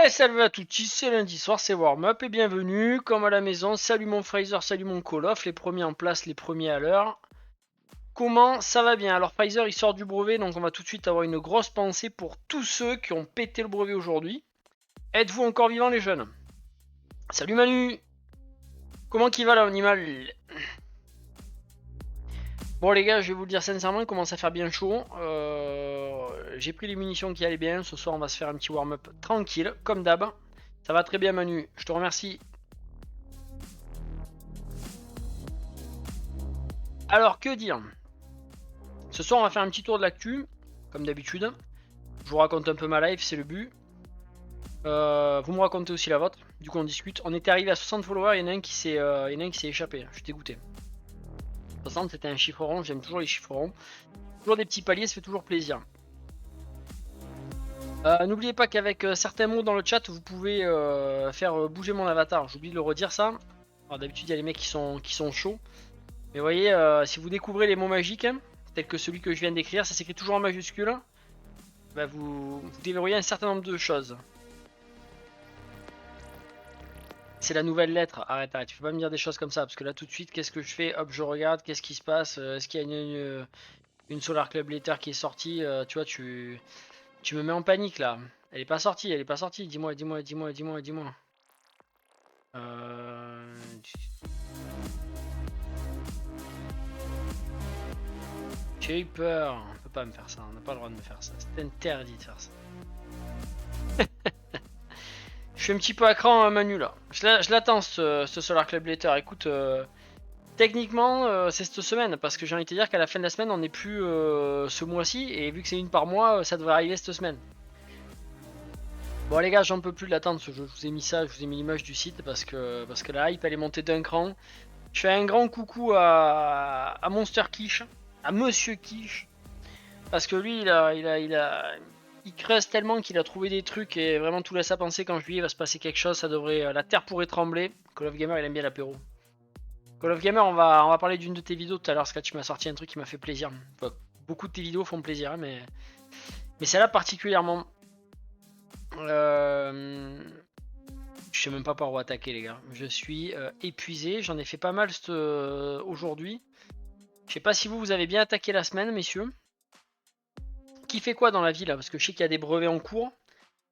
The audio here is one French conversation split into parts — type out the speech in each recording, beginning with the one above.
Et salut à tutti, c'est lundi soir, c'est Warm-Up et bienvenue, comme à la maison, salut mon Pfizer, salut mon Call of, les premiers en place, les premiers à l'heure. Comment ça va bien? Alors Pfizer il sort du brevet, donc on va tout de suite avoir une grosse pensée pour tous ceux qui ont pété le brevet aujourd'hui. Êtes-vous encore vivants les jeunes? Salut Manu. Comment qu'il va l'animal? Bon les gars, je vais vous le dire sincèrement, il commence à faire bien chaud. J'ai pris les munitions qui allaient bien. Ce soir on va se faire un petit warm-up tranquille, comme d'hab. Ça va très bien Manu, je te remercie. Alors que dire? Ce soir on va faire un petit tour de l'actu, comme d'habitude. Je vous raconte un peu ma life, c'est le but. Vous me racontez aussi la vôtre, du coup on discute. On était arrivé à 60 followers, il y en a un qui s'est échappé, je suis dégoûté. 60 c'était un chiffre rond, j'aime toujours les chiffres ronds. Toujours des petits paliers, ça fait toujours plaisir. N'oubliez pas qu'avec certains mots dans le chat, vous pouvez faire bouger mon avatar. J'oublie de le redire ça. Alors d'habitude il y a les mecs qui sont chauds. Mais vous voyez, si vous découvrez les mots magiques, hein, tels que celui que je viens d'écrire, ça s'écrit toujours en majuscule. Bah vous déverrouillez un certain nombre de choses. C'est la nouvelle lettre. Arrête, tu peux pas me dire des choses comme ça. Parce que là tout de suite, qu'est-ce que je fais? Hop, je regarde, qu'est-ce qui se passe? Est-ce qu'il y a une Solar Club Letter qui est sortie? Tu vois, tu me mets en panique là. Elle est pas sortie, elle est pas sortie. Dis-moi. J'ai eu peur. On peut pas me faire ça, on n'a pas le droit de me faire ça. C'est interdit de faire ça. Je suis un petit peu à cran Manu là. Je l'attends ce Solar Club Letter. Écoute, techniquement c'est cette semaine parce que j'ai envie de te dire qu'à la fin de la semaine on n'est plus ce mois-ci et vu que c'est une par mois ça devrait arriver cette semaine. Bon les gars j'en peux plus de l'attendre ce jeu. Je vous ai mis ça, je vous ai mis l'image du site parce que la hype elle est montée d'un cran. Je fais un grand coucou à Monster Quiche, à Monsieur Quiche. Parce que lui, il creuse tellement qu'il a trouvé des trucs et vraiment tout laisse à penser quand je lui dis il va se passer quelque chose, ça devrait, la terre pourrait trembler. Call of Gamer, il aime bien l'apéro. Call of Gamer, on va parler d'une de tes vidéos tout à l'heure, parce que tu m'as sorti un truc qui m'a fait plaisir. Enfin, beaucoup de tes vidéos font plaisir, hein, mais celle-là particulièrement. Je sais même pas par où attaquer les gars. Je suis épuisé, j'en ai fait pas mal aujourd'hui. Je sais pas si vous avez bien attaqué la semaine, messieurs. Qui fait quoi dans la vie là? Parce que je sais qu'il y a des brevets en cours.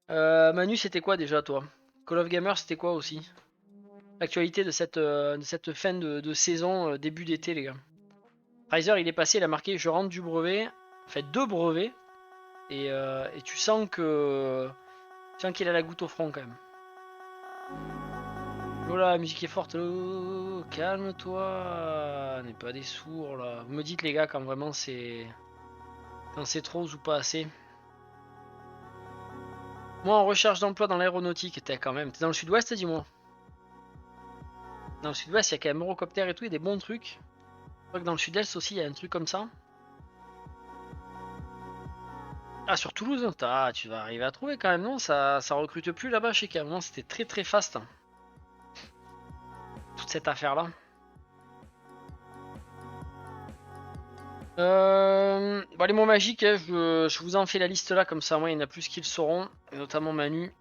Manu, c'était quoi déjà toi? Call of Gamer, c'était quoi aussi? L'actualité de cette fin de saison, début d'été, les gars. Riser, il est passé, il a marqué je rentre du brevet. En fait, 2 brevets. Et tu sens que. Tu sens qu'il a la goutte au front quand même. Oh là, la musique est forte. Oh, calme-toi. N'est pas des sourds là. Vous me dites, les gars, quand vraiment c'est. Quand c'est trop ou pas assez. Moi en recherche d'emploi dans l'aéronautique, t'es quand même. T'es dans le sud-ouest, dis-moi. Dans le sud-ouest, il y a quand même Eurocopter et tout, il y a des bons trucs. Je crois que dans le sud-est aussi, il y a un truc comme ça. Ah, sur Toulouse, tu vas arriver à trouver quand même, non? Ça recrute plus là-bas, je sais qu'à un moment c'était très très fast. Toute cette affaire-là. Bon, les mots magiques, hein, je vous en fais la liste là, comme ça, moi, il y en a plus qui le sauront, et notamment Manu.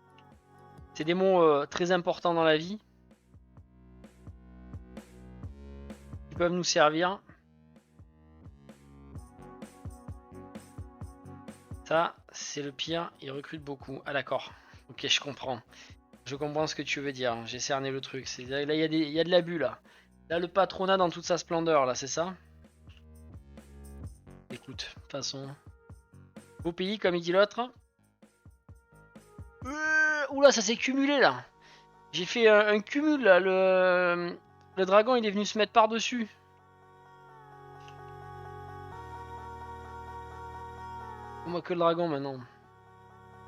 C'est des mots très importants dans la vie. Qui peuvent nous servir. Ça, c'est le pire, il recrute beaucoup. Ah d'accord, ok, je comprends. Je comprends ce que tu veux dire, j'ai cerné le truc. Là, il y a de l'abus là. Là, le patronat dans toute sa splendeur, là, c'est ça? Écoute, de toute façon. Beau pays, comme il dit l'autre. Oula, ça s'est cumulé là. J'ai fait un cumul là. Le dragon il est venu se mettre par-dessus. On voit que le dragon maintenant.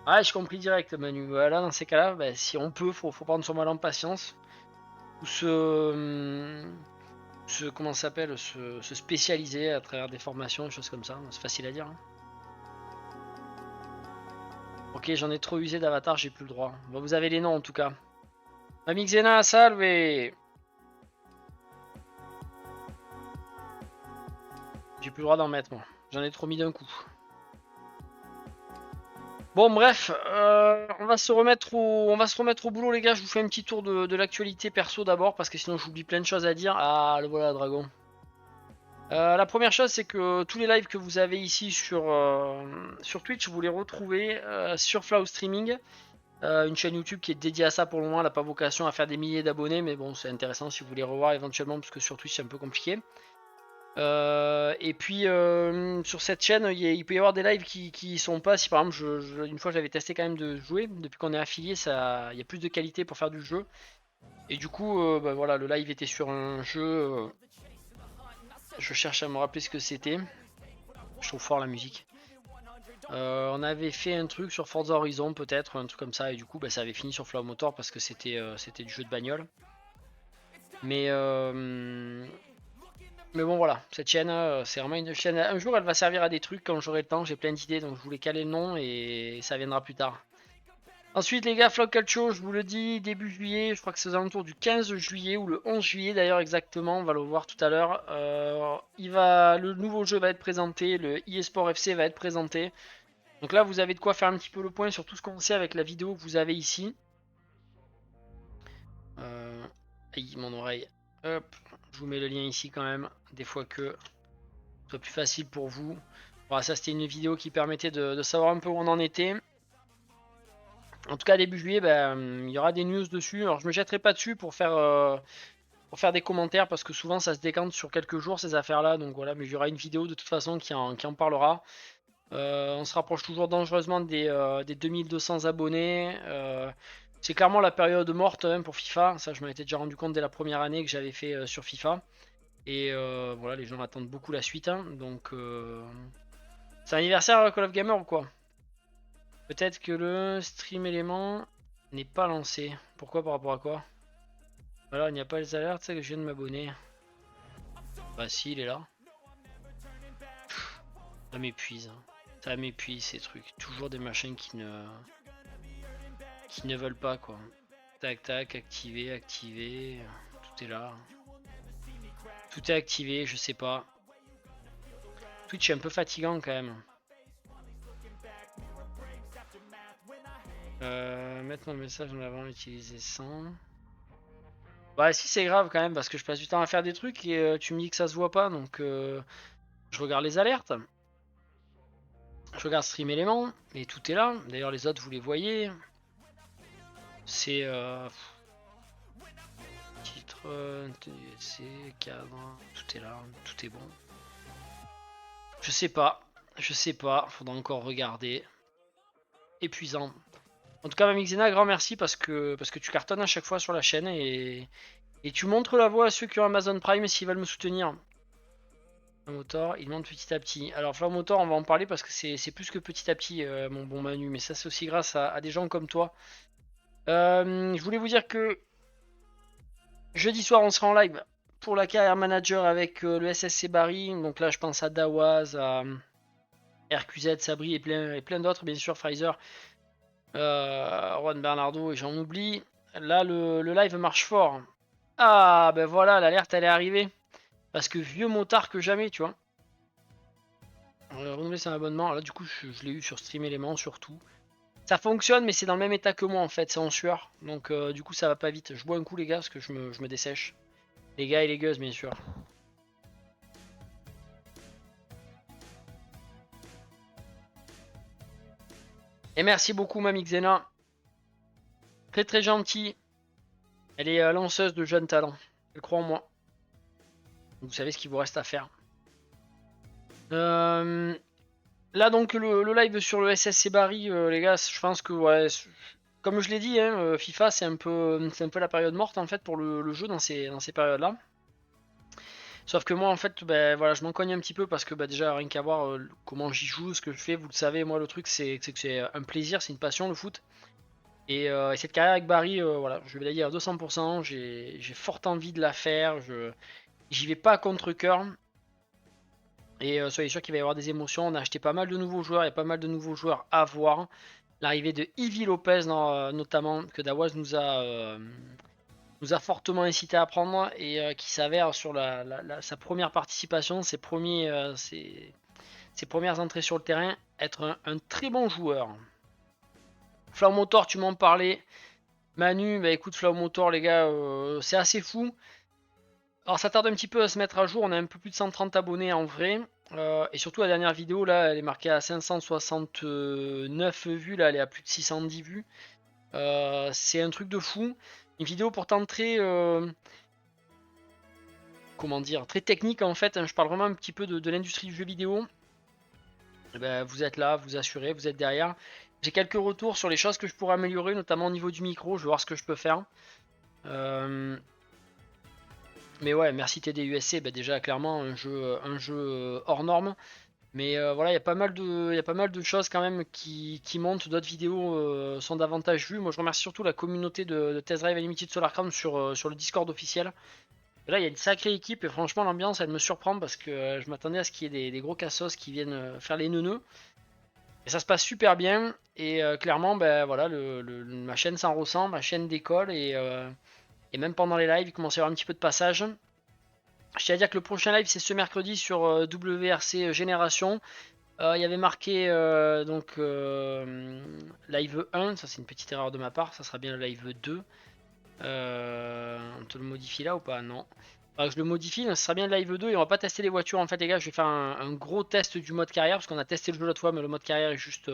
Ah, j'ai compris direct, Manu. Voilà, dans ces cas-là, bah, si on peut, faut prendre son mal en patience. Ou comment ça s'appelle, se spécialiser à travers des formations, des choses comme ça. C'est facile à dire. Hein. Ok, j'en ai trop usé d'avatar, j'ai plus le droit. Bon, vous avez les noms en tout cas. Amixena, salve! J'ai plus le droit d'en mettre, moi. J'en ai trop mis d'un coup. Bon, bref, on va se remettre au boulot, les gars. Je vous fais un petit tour de l'actualité perso d'abord, parce que sinon j'oublie plein de choses à dire. Ah, le voilà, dragon. La première chose, c'est que tous les lives que vous avez ici sur Twitch, vous les retrouvez sur Flow Streaming. Une chaîne YouTube qui est dédiée à ça pour le moment. Elle n'a pas vocation à faire des milliers d'abonnés, mais bon, c'est intéressant si vous voulez revoir éventuellement, parce que sur Twitch, c'est un peu compliqué. Et puis sur cette chaîne, il peut y avoir des lives qui sont pas. Si par exemple, une fois j'avais testé quand même de jouer, depuis qu'on est affilié, il y a plus de qualité pour faire du jeu. Et du coup, bah, voilà, le live était sur un jeu. Je cherche à me rappeler ce que c'était. Je trouve fort la musique. On avait fait un truc sur Forza Horizon peut-être, un truc comme ça, et du coup bah, ça avait fini sur Flow Motor parce que c'était du jeu de bagnole. Mais bon voilà, cette chaîne c'est vraiment une chaîne. Un jour elle va servir à des trucs quand j'aurai le temps, j'ai plein d'idées donc je voulais caler le nom et ça viendra plus tard. Ensuite les gars, Flow Calcio, je vous le dis, début juillet, je crois que c'est aux alentours du 15 juillet ou le 11 juillet d'ailleurs exactement, on va le voir tout à l'heure. Le nouveau jeu va être présenté, le eSport FC va être présenté. Donc là, vous avez de quoi faire un petit peu le point sur tout ce qu'on sait avec la vidéo que vous avez ici. Aïe, mon oreille. Hop, je vous mets le lien ici quand même. Des fois que ce soit plus facile pour vous. Voilà, ça c'était une vidéo qui permettait de savoir un peu où on en était. En tout cas, début juillet, il y aura des news dessus. Alors je me jetterai pas dessus pour faire des commentaires parce que souvent ça se décante sur quelques jours ces affaires-là. Donc voilà, mais il y aura une vidéo de toute façon qui en parlera. On se rapproche toujours dangereusement des 2200 abonnés. C'est clairement la période morte hein, pour FIFA. Ça, je m'en étais déjà rendu compte dès la première année que j'avais fait sur FIFA. Et voilà, les gens attendent beaucoup la suite. Hein. Donc, c'est anniversaire Call of Gamer ou quoi? Peut-être que le stream élément n'est pas lancé. Pourquoi par rapport à quoi? Alors, il n'y a pas les alertes, c'est que je viens de m'abonner. Bah si, il est là. Ça m'épuise. Hein. Ça m'épuise ces trucs. Toujours des machins qui ne veulent pas quoi. Tac tac, activé, activé. Tout est là. Tout est activé, je sais pas. Twitch est un peu fatigant quand même. Mettre mon message en avant, utiliser sans. Bah si c'est grave quand même parce que je passe du temps à faire des trucs et tu me dis que ça se voit pas donc je regarde les alertes. Je regarde Stream Element et tout est là. D'ailleurs les autres vous les voyez. C'est titre, TDC, cadre, tout est là, tout est bon. Je sais pas, faudra encore regarder. Épuisant. En tout cas, Mamixena, grand merci parce que tu cartonnes à chaque fois sur la chaîne et tu montres la voie à ceux qui ont Amazon Prime s'ils veulent me soutenir. Motor, il monte petit à petit. Alors, Flow Motor, on va en parler parce que c'est plus que petit à petit, mon bon Manu, mais ça, c'est aussi grâce à des gens comme toi. Je voulais vous dire que jeudi soir, on sera en live pour la carrière manager avec le SSC Barry. Donc là, je pense à Dawaz, à RQZ, Sabri et plein d'autres, bien sûr, Pfizer. Juan Bernardo et j'en oublie. Là, le live marche fort. Ah, ben voilà, l'alerte elle est arrivée. Parce que vieux motard que jamais, tu vois. Renouveler son abonnement. Là, du coup, je l'ai eu sur Stream Element surtout. Ça fonctionne, mais c'est dans le même état que moi en fait. C'est en sueur. Donc, du coup, ça va pas vite. Je bois un coup, les gars, parce que je me dessèche. Les gars et les gueuses, bien sûr. Et merci beaucoup, Mamie Xena. Très très gentil. Elle est lanceuse de jeunes talents. Elle croit en moi. Vous savez ce qu'il vous reste à faire. Là donc le live sur le SSC Barry, les gars, je pense que ouais, comme je l'ai dit, hein, FIFA c'est un peu la période morte en fait pour le jeu dans ces périodes-là. Sauf que moi en fait, ben, voilà, je m'en cogne un petit peu parce que bah, déjà rien qu'à voir comment j'y joue, ce que je fais, vous le savez, moi le truc c'est que c'est un plaisir, c'est une passion le foot. Et cette carrière avec Barry, voilà, je vais la dire à 200%, j'ai fort envie de la faire, j'y vais pas à contre-cœur. Et soyez sûr qu'il va y avoir des émotions, on a acheté pas mal de nouveaux joueurs, il y a pas mal de nouveaux joueurs à voir. L'arrivée de Ivy Lopez notamment, que Dawaz nous a fortement incité à prendre et qui s'avère sur sa première participation, ses premières entrées sur le terrain, être un très bon joueur. Motor, tu m'en parlais. Manu, bah écoute, Motor, les gars, c'est assez fou. Alors ça tarde un petit peu à se mettre à jour, on a un peu plus de 130 abonnés en vrai. Et surtout la dernière vidéo là, elle est marquée à 569 vues, là elle est à plus de 610 vues. C'est un truc de fou. Une vidéo pourtant très, comment dire, très technique en fait. Hein. Je parle vraiment un petit peu de l'industrie du jeu vidéo. Et ben, vous êtes là, vous assurez, vous êtes derrière. J'ai quelques retours sur les choses que je pourrais améliorer, notamment au niveau du micro. Je vais voir ce que je peux faire. Mais ouais, merci TDUSC. Ben déjà clairement un jeu hors norme. Mais voilà, il y a pas mal de choses quand même qui montent. D'autres vidéos sont davantage vues. Moi, je remercie surtout la communauté de Test Drive Unlimited Solarcraft sur le Discord officiel. Là, il y a une sacrée équipe et franchement, l'ambiance, elle me surprend parce que je m'attendais à ce qu'il y ait des gros cassos qui viennent faire les neuneux. Et ça se passe super bien. Et clairement, ben voilà, ma chaîne s'en ressent, ma chaîne décolle et même pendant les lives, il commence à y avoir un petit peu de passage. Je tiens à dire que le prochain live, c'est ce mercredi sur WRC Génération. Il y avait marqué donc live 1, ça c'est une petite erreur de ma part, ça sera bien le live 2. On te le modifie là ou pas? Non. Alors je le modifie, ça sera bien le live 2 et on va pas tester les voitures en fait les gars, je vais faire un gros test du mode carrière parce qu'on a testé le jeu l'autre fois mais le mode carrière est juste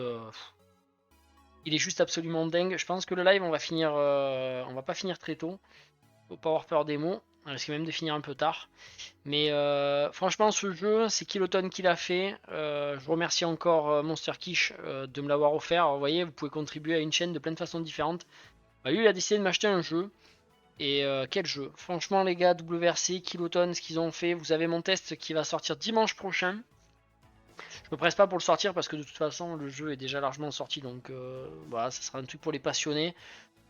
il est juste absolument dingue. Je pense que le live on va pas finir très tôt. Faut pas avoir peur des mots, on risque même de finir un peu tard. Mais franchement, ce jeu, c'est Kiloton qui l'a fait. Je remercie encore Monster Kish de me l'avoir offert. Alors, vous voyez, vous pouvez contribuer à une chaîne de plein de façons différentes. Bah, lui, il a décidé de m'acheter un jeu. Et quel jeu! Franchement, les gars, WRC, Kiloton, ce qu'ils ont fait. Vous avez mon test qui va sortir dimanche prochain. Je me presse pas pour le sortir parce que de toute façon, le jeu est déjà largement sorti. Donc voilà, ça sera un truc pour les passionnés.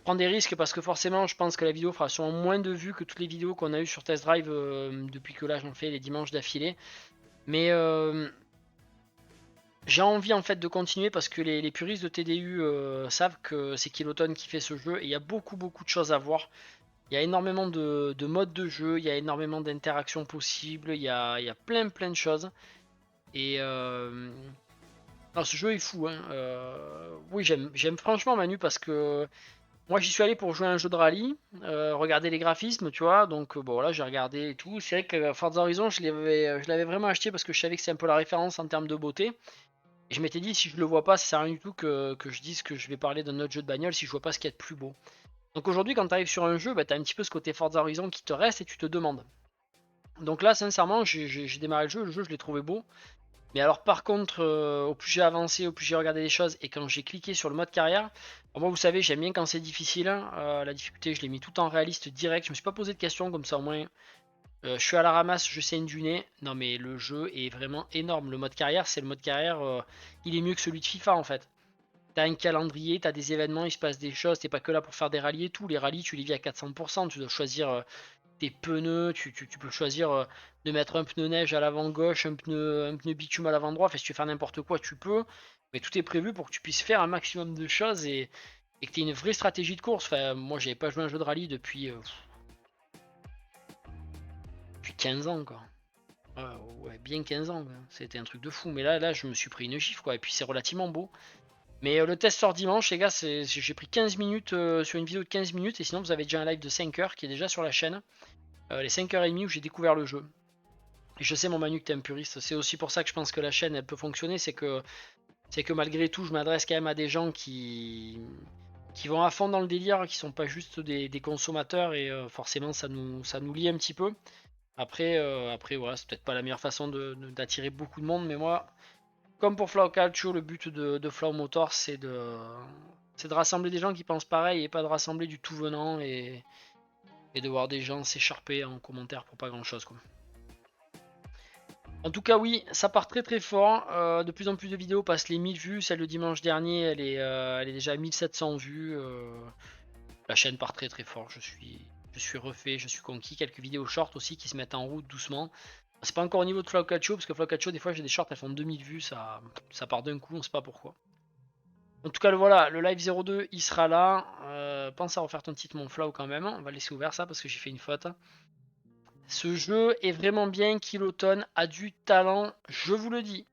Prends des risques parce que forcément je pense que la vidéo fera sûrement moins de vues que toutes les vidéos qu'on a eues sur Test Drive depuis que là j'en fais les dimanches d'affilée. Mais j'ai envie en fait de continuer parce que les puristes de TDU savent que c'est Kiloton qui fait ce jeu et il y a beaucoup de choses à voir. Il y a énormément de modes de jeu, il y a énormément d'interactions possibles, il y a plein de choses. Et non, ce jeu est fou. Hein. Oui, j'aime franchement Manu parce que moi j'y suis allé pour jouer à un jeu de rallye, regarder les graphismes, tu vois. Donc bon voilà, j'ai regardé et tout. C'est vrai que Forza Horizon, je l'avais vraiment acheté parce que je savais que c'est un peu la référence en termes de beauté. Et je m'étais dit, si je le vois pas, ça sert à rien du tout que je dise que je vais parler d'un autre jeu de bagnole si je vois pas ce qu'il y a de plus beau. Donc aujourd'hui, quand tu arrives sur un jeu, bah, tu as un petit peu ce côté Forza Horizon qui te reste et tu te demandes. Donc là, sincèrement, j'ai démarré le jeu je l'ai trouvé beau. Mais alors par contre, au plus j'ai avancé, au plus j'ai regardé les choses et quand j'ai cliqué sur le mode carrière, moi vous savez, j'aime bien quand c'est difficile. La difficulté, je l'ai mis tout en réaliste direct. Je me suis pas posé de questions comme ça au moins. Je suis à la ramasse, je saigne du nez. Non mais le jeu est vraiment énorme. Le mode carrière, c'est le mode carrière, il est mieux que celui de FIFA en fait. T'as un calendrier, t'as des événements, il se passe des choses, t'es pas que là pour faire des rallyes et tout. Les rallyes, tu les vis à 400%, tu dois choisir tes pneus, tu peux choisir de mettre un pneu neige à l'avant gauche, un pneu bitume à l'avant droit, enfin si tu veux faire n'importe quoi, tu peux. Mais tout est prévu pour que tu puisses faire un maximum de choses et que tu aies une vraie stratégie de course. Enfin, moi, j'avais pas joué à un jeu de rallye depuis 15 ans, quoi. Ouais, bien 15 ans, quoi. C'était un truc de fou. Mais là, je me suis pris une gifle, quoi. Et puis, c'est relativement beau. Mais le test sort dimanche, les gars. J'ai pris 15 minutes sur une vidéo de 15 minutes. Et sinon, vous avez déjà un live de 5 heures qui est déjà sur la chaîne. Les 5h30 où j'ai découvert le jeu. Et je sais, mon Manu, que t'es un puriste. C'est aussi pour ça que je pense que la chaîne, elle peut fonctionner. C'est que malgré tout, je m'adresse quand même à des gens qui vont à fond dans le délire, qui sont pas juste des consommateurs. Et forcément, ça nous lie un petit peu. Après voilà, c'est peut-être pas la meilleure façon d'attirer beaucoup de monde. Mais moi, comme pour Flow Calcio, le but de Flow Motor, C'est de rassembler des gens qui pensent pareil et pas de rassembler du tout venant et de voir des gens s'écharper en commentaire pour pas grand chose quoi. En tout cas oui, ça part très très fort, de plus en plus de vidéos passent les 1000 vues, celle de dimanche dernier elle est déjà à 1700 vues, la chaîne part très très fort, je suis refait, je suis conquis, quelques vidéos short aussi qui se mettent en route doucement. C'est pas encore au niveau de Flowcatcho parce que Flowcatcho des fois j'ai des shorts elles font 2000 vues, ça part d'un coup, on sait pas pourquoi. En tout cas voilà, le live 02 il sera là, pense à refaire ton titre mon Flow quand même, on va laisser ouvert ça parce que j'ai fait une faute. Ce jeu est vraiment bien, Kiloton a du talent, je vous le dis.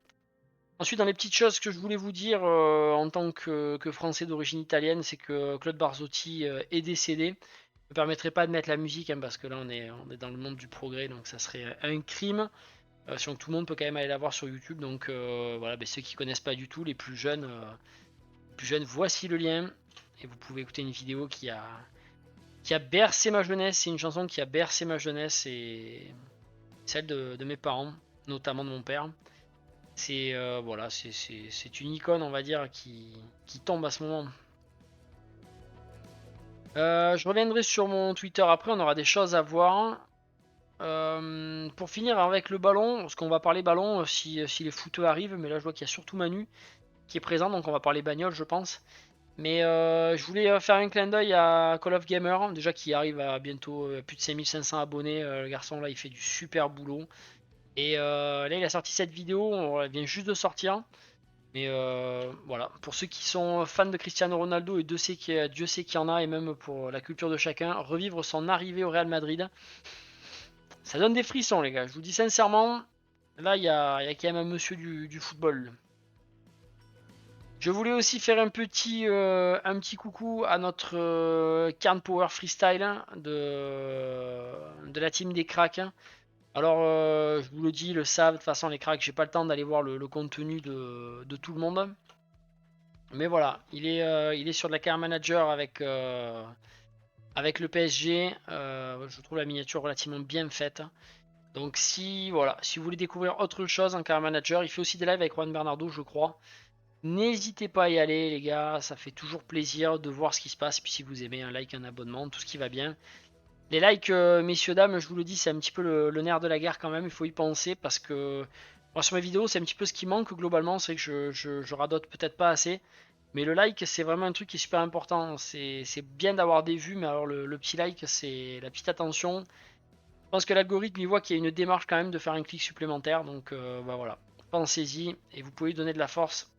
Ensuite, dans les petites choses que je voulais vous dire en tant que français d'origine italienne, c'est que Claude Barzotti est décédé. Je ne me permettrai pas de mettre la musique hein, parce que là on est dans le monde du progrès, donc ça serait un crime. Sinon tout le monde peut quand même aller la voir sur YouTube. Donc voilà, ceux qui connaissent pas du tout, les plus jeunes, voici le lien. Et vous pouvez écouter une vidéo qui a bercé ma jeunesse. C'est une chanson qui a bercé ma jeunesse et celle de mes parents, notamment de mon père. C'est voilà, c'est une icône, on va dire, qui tombe à ce moment. Je reviendrai sur mon Twitter après, on aura des choses à voir. Pour finir avec le ballon, parce qu'on va parler ballon si les footeux arrivent, mais là je vois qu'il y a surtout Manu qui est présent, donc on va parler bagnole, je pense. Mais je voulais faire un clin d'œil à Call of Gamer, déjà qui arrive à bientôt plus de 5500 abonnés. Le garçon là il fait du super boulot. Et là il a sorti cette vidéo, elle vient juste de sortir. Mais voilà, pour ceux qui sont fans de Cristiano Ronaldo, et Dieu sait qu'il y en a, et même pour la culture de chacun, revivre son arrivée au Real Madrid, ça donne des frissons les gars, je vous dis sincèrement, là il y a quand même un monsieur du football. Je voulais aussi faire un petit coucou à notre Carn Power Freestyle de la team des cracks. Alors, je vous le dis, ils le savent, de toute façon, les cracks, j'ai pas le temps d'aller voir le contenu de tout le monde. Mais voilà, il est sur de la Car Manager avec le PSG. Je trouve la miniature relativement bien faite. Donc si voilà, si vous voulez découvrir autre chose en Car Manager, il fait aussi des lives avec Juan Bernardo, je crois. N'hésitez pas à y aller, les gars. Ça fait toujours plaisir de voir ce qui se passe. Et puis si vous aimez, un like, un abonnement, tout ce qui va bien. Les likes, messieurs, dames, je vous le dis, c'est un petit peu le nerf de la guerre quand même. Il faut y penser parce que moi, sur mes vidéos, c'est un petit peu ce qui manque globalement. C'est que je radote peut-être pas assez. Mais le like, c'est vraiment un truc qui est super important. C'est bien d'avoir des vues, mais alors le petit like, c'est la petite attention. Je pense que l'algorithme, il voit qu'il y a une démarche quand même de faire un clic supplémentaire. Donc bah voilà, pensez-y et vous pouvez donner de la force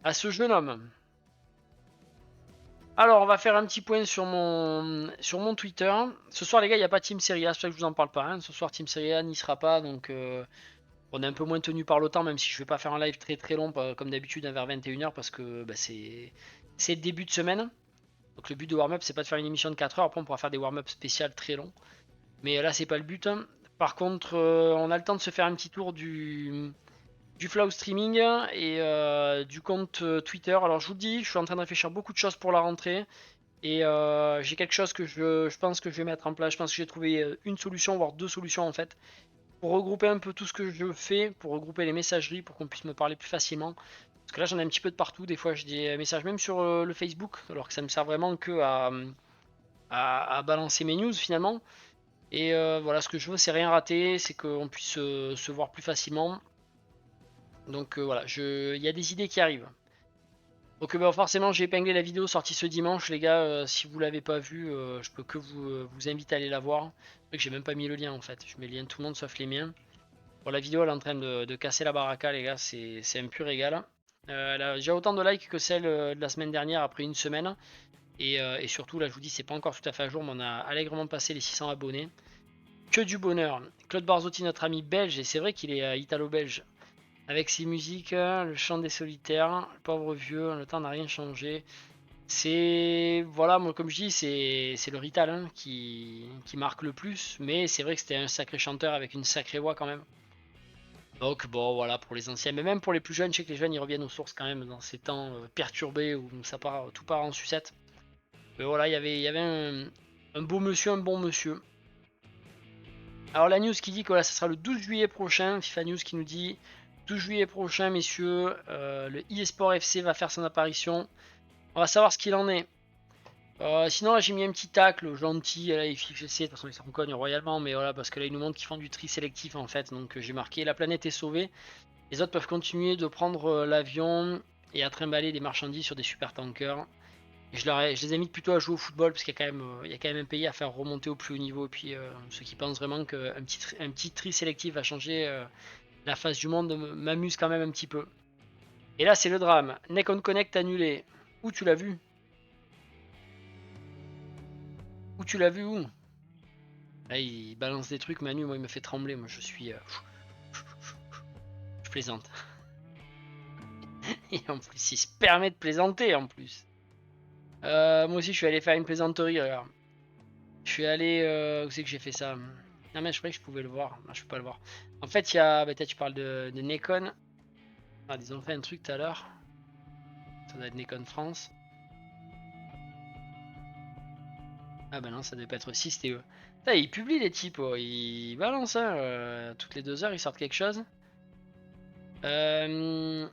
à ce jeune homme. Alors, on va faire un petit point sur mon Twitter. Ce soir, les gars, il n'y a pas Team Serie A, c'est pour ça que je vous en parle pas. Hein. Ce soir, Team Serie A n'y sera pas, donc on est un peu moins tenu par le temps, même si je vais pas faire un live très très long, comme d'habitude, vers 21h, parce que bah, c'est le début de semaine. Donc le but de warm-up, c'est pas de faire une émission de 4 heures, après on pourra faire des warm-up spéciales très longs. Mais là, c'est pas le but. Hein. Par contre, on a le temps de se faire un petit tour du Flow Streaming et du compte Twitter. Alors je vous le dis, je suis en train de réfléchir beaucoup de choses pour la rentrée. Et j'ai quelque chose que je pense que je vais mettre en place. Je pense que j'ai trouvé une solution, voire deux solutions en fait, pour regrouper un peu tout ce que je fais, pour regrouper les messageries, pour qu'on puisse me parler plus facilement. Parce que là j'en ai un petit peu de partout. Des fois j'ai des messages même sur le Facebook, alors que ça me sert vraiment que à balancer mes news finalement. Et voilà, ce que je veux, c'est rien rater, c'est qu'on puisse se voir plus facilement. Donc voilà, il y a des idées qui arrivent. Donc bah, forcément j'ai épinglé la vidéo sortie ce dimanche les gars, si vous l'avez pas vue, je peux que vous inviter à aller la voir. C'est vrai que j'ai même pas mis le lien en fait, je mets le lien de tout le monde sauf les miens. Bon la vidéo elle est en train de casser la baraka les gars, c'est un pur régal. Elle a déjà autant de likes que celle de la semaine dernière après une semaine. Et surtout là je vous dis c'est pas encore tout à fait à jour mais on a allègrement passé les 600 abonnés. Que du bonheur. Claude Barzotti notre ami belge, et c'est vrai qu'il est italo-belge. Avec ses musiques, le chant des solitaires, le pauvre vieux, le temps n'a rien changé. C'est, voilà, moi comme je dis, c'est le Rital hein, qui marque le plus, mais c'est vrai que c'était un sacré chanteur avec une sacrée voix quand même. Donc bon, voilà, pour les anciens, mais même pour les plus jeunes, je sais que les jeunes ils reviennent aux sources quand même dans ces temps perturbés où tout part en sucette. Mais voilà, il y avait un beau monsieur, un bon monsieur. Alors la news qui dit que voilà, ça sera le 12 juillet prochain, FIFA News qui nous dit 12 juillet prochain, messieurs, le eSport FC va faire son apparition On va savoir ce qu'il en est. Sinon là j'ai mis un petit tacle gentil à la FFC, de toute façon ils s'en cognent royalement, mais voilà, parce que là ils nous montrent qu'ils font du tri sélectif en fait, donc j'ai marqué la planète est sauvée, les autres peuvent continuer de prendre l'avion et à trimballer des marchandises sur des super tankers. Et je les invite plutôt à jouer au football parce qu'il y a quand même un pays à faire remonter au plus haut niveau, et puis ceux qui pensent vraiment qu'un petit tri sélectif va changer la face du monde m'amuse quand même un petit peu. Et là c'est le drame, Nekon Connect annulé. Où tu l'as vu? Où tu l'as vu où? Là, il balance des trucs, Manu, moi, il me fait trembler. Moi, je suis. Je plaisante. Et en plus, il se permet de plaisanter, en plus. Moi aussi, je suis allé faire une plaisanterie, regarde. Je suis allé. Où c'est que j'ai fait ça? Non, mais je croyais que je pouvais le voir. Non, je peux pas le voir. En fait, il y a. Bah, tu parles de Nikon. Ah, ils ont fait un truc tout à l'heure. Ça doit être Nikon France. Ah, bah non, ça devait pas être aussi, c'était eux. Putain, ils publient les types, oh. Ils balancent, hein. Toutes les 2 heures, ils sortent quelque chose. Glen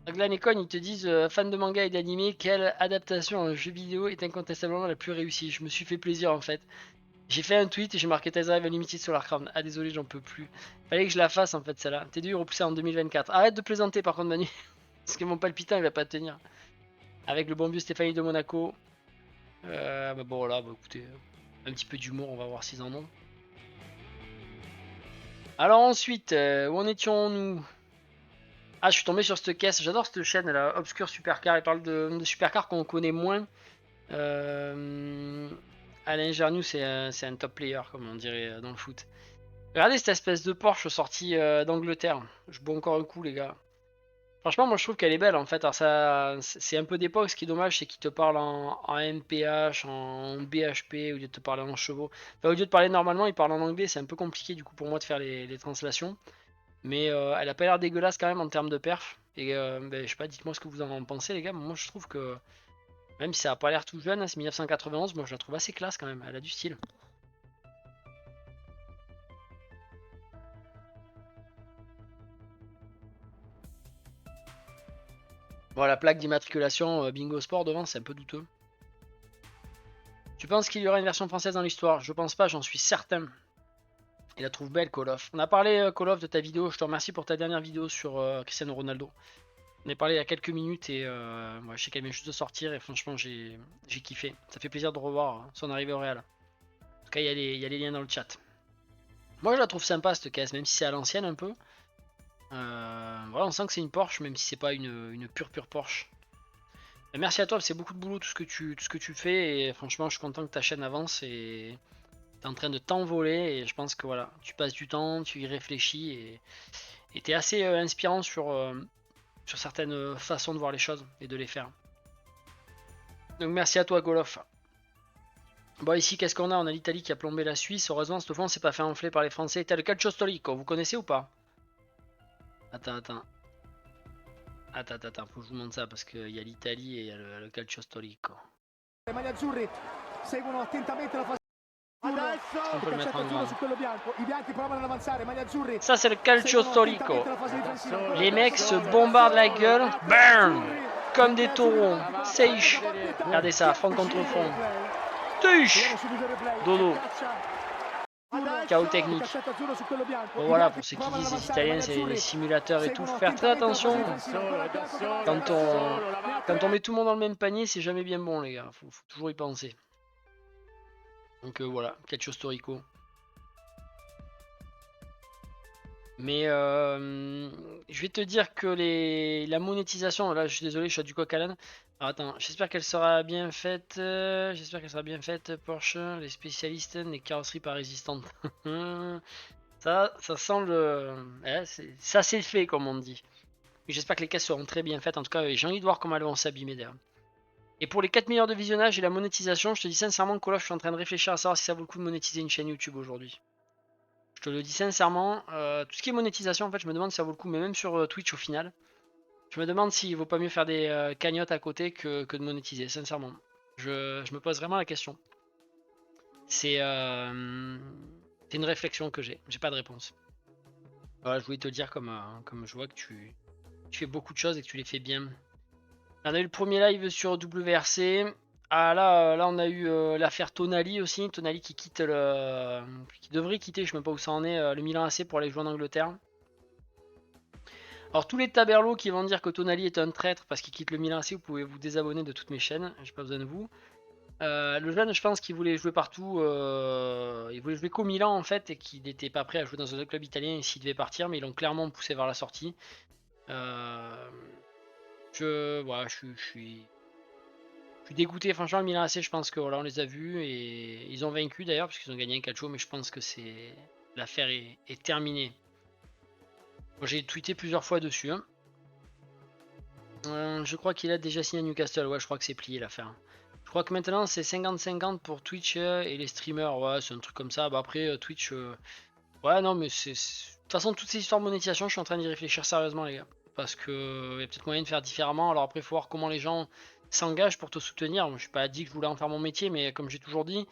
et Con, ils te disent fan de manga et d'anime, quelle adaptation en jeu vidéo est incontestablement la plus réussie? Je me suis fait plaisir en fait. J'ai fait un tweet et j'ai marqué Tales of Unlimited Solarcraft. Ah désolé, j'en peux plus. Fallait que je la fasse en fait celle-là. T'es dû repousser en 2024. Arrête de plaisanter par contre Manu. Parce que mon palpitant il va pas tenir. Avec le bon vieux Stéphanie de Monaco. Bah bon voilà, bah écoutez, un petit peu d'humour, on va voir s'ils en ont. Alors ensuite, où en étions-nous? Ah, je suis tombé sur cette caisse, j'adore cette chaîne là, Obscure Supercar, il parle de supercar qu'on connaît moins. Alain Gernou, c'est un top player, comme on dirait dans le foot. Regardez cette espèce de Porsche sortie d'Angleterre. Je bois encore un coup, les gars. Franchement, moi je trouve qu'elle est belle en fait. Alors, ça, c'est un peu d'époque. Ce qui est dommage, c'est qu'il te parle en MPH, en BHP, au lieu de te parler en chevaux. Enfin, au lieu de parler normalement, il parle en anglais. C'est un peu compliqué du coup pour moi de faire les translations. Mais elle a pas l'air dégueulasse quand même en termes de perf. Et ben, je sais pas, dites-moi ce que vous en pensez, les gars. Moi je trouve que même si ça a pas l'air tout jeune, hein, c'est 1991, moi je la trouve assez classe quand même. Elle a du style. Bon, la plaque d'immatriculation Bingo Sport devant, c'est un peu douteux. Tu penses qu'il y aura une version française dans l'histoire? Je pense pas, j'en suis certain. Il la trouve belle, Call of. On a parlé, Call of, de ta vidéo. Je te remercie pour ta dernière vidéo sur Cristiano Ronaldo. On a parlé il y a quelques minutes et moi, je sais qu'elle vient juste de sortir et franchement, j'ai kiffé. Ça fait plaisir de revoir son arrivée au Real. En tout cas, il y a les liens dans le chat. Moi, je la trouve sympa cette caisse, même si c'est à l'ancienne un peu. Voilà, on sent que c'est une Porsche, même si c'est pas une pure Porsche. Merci à toi, c'est beaucoup de boulot tout ce que tu fais et franchement je suis content que ta chaîne avance et t'es en train de t'envoler et je pense que voilà, tu passes du temps, tu y réfléchis et t'es assez inspirant sur certaines façons de voir les choses et de les faire. Donc merci à toi Golof. Bon ici qu'est-ce qu'on a? On a l'Italie qui a plombé la Suisse, heureusement cette fois on s'est pas fait enfler par les Français. T'as le Calcio Storico, vous connaissez ou pas? Attends, faut que je vous montre ça parce qu'il y a l'Italie et il y a le Calcio Storico. Le maglie azzurre seguono attentamente la fase. On peut le mettre en grand. Su quello bianco. I bianchi provano ad avanzare, maglie azzurre. Ça c'est le Calcio Storico. Les mecs se bombardent la gueule. Burn! Comme des taureaux. Seiche. Regardez ça, front contre front. Tuche! Dodo. Chaos technique. Bon voilà, pour ceux qui disent les Italiens c'est les simulateurs et tout, faire très attention. Quand on met tout le monde dans le même panier, c'est jamais bien bon les gars, faut toujours y penser. Donc voilà, Calcio Storico. Mais je vais te dire que la monétisation, là je suis désolé, je suis à du coq à l'âne. Alors attends, j'espère qu'elle sera bien faite. J'espère qu'elle sera bien faite, Porsche, les spécialistes des carrosseries pas résistantes. ça sent le. Ça c'est fait comme on dit. J'espère que les caisses seront très bien faites. En tout cas, j'ai envie de voir comment elles vont s'abîmer d'ailleurs. Et pour les 4 milliards de visionnage et la monétisation, je te dis sincèrement, Call of, je suis en train de réfléchir à savoir si ça vaut le coup de monétiser une chaîne YouTube aujourd'hui. Je te le dis sincèrement, tout ce qui est monétisation, en fait, je me demande si ça vaut le coup, mais même sur Twitch au final, je me demande s'il vaut pas mieux faire des cagnottes à côté que de monétiser, sincèrement. Je me pose vraiment la question. C'est une réflexion que j'ai pas de réponse. Voilà, je voulais te dire comme je vois que tu fais beaucoup de choses et que tu les fais bien. On a eu le premier live sur WRC. Ah là on a eu l'affaire Tonali aussi. Tonali qui quitte qui devrait quitter, je sais même pas où ça en est, le Milan AC pour aller jouer en Angleterre. Alors tous les taberlots qui vont dire que Tonali est un traître parce qu'il quitte le Milan AC, vous pouvez vous désabonner de toutes mes chaînes, j'ai pas besoin de vous. Le jeune, je pense qu'il voulait jouer partout, il voulait jouer qu'au Milan en fait et qu'il n'était pas prêt à jouer dans un autre club italien s'il devait partir, mais ils l'ont clairement poussé vers la sortie. Voilà, je suis dégoûté, franchement le Milan AC, je pense que voilà, on les a vus et ils ont vaincu d'ailleurs parce qu'ils ont gagné un calcio, mais je pense que l'affaire est terminée. Bon, j'ai tweeté plusieurs fois dessus. Hein. Je crois qu'il a déjà signé à Newcastle, ouais je crois que c'est plié l'affaire. Je crois que maintenant c'est 50-50 pour Twitch et les streamers, ouais c'est un truc comme ça. Bah après Twitch, ouais non mais de toute façon toutes ces histoires de monétisation, je suis en train d'y réfléchir sérieusement les gars. Parce que y a peut-être moyen de faire différemment, alors après il faut voir comment les gens s'engagent pour te soutenir. Moi, je suis pas dit que je voulais en faire mon métier, mais comme j'ai toujours dit,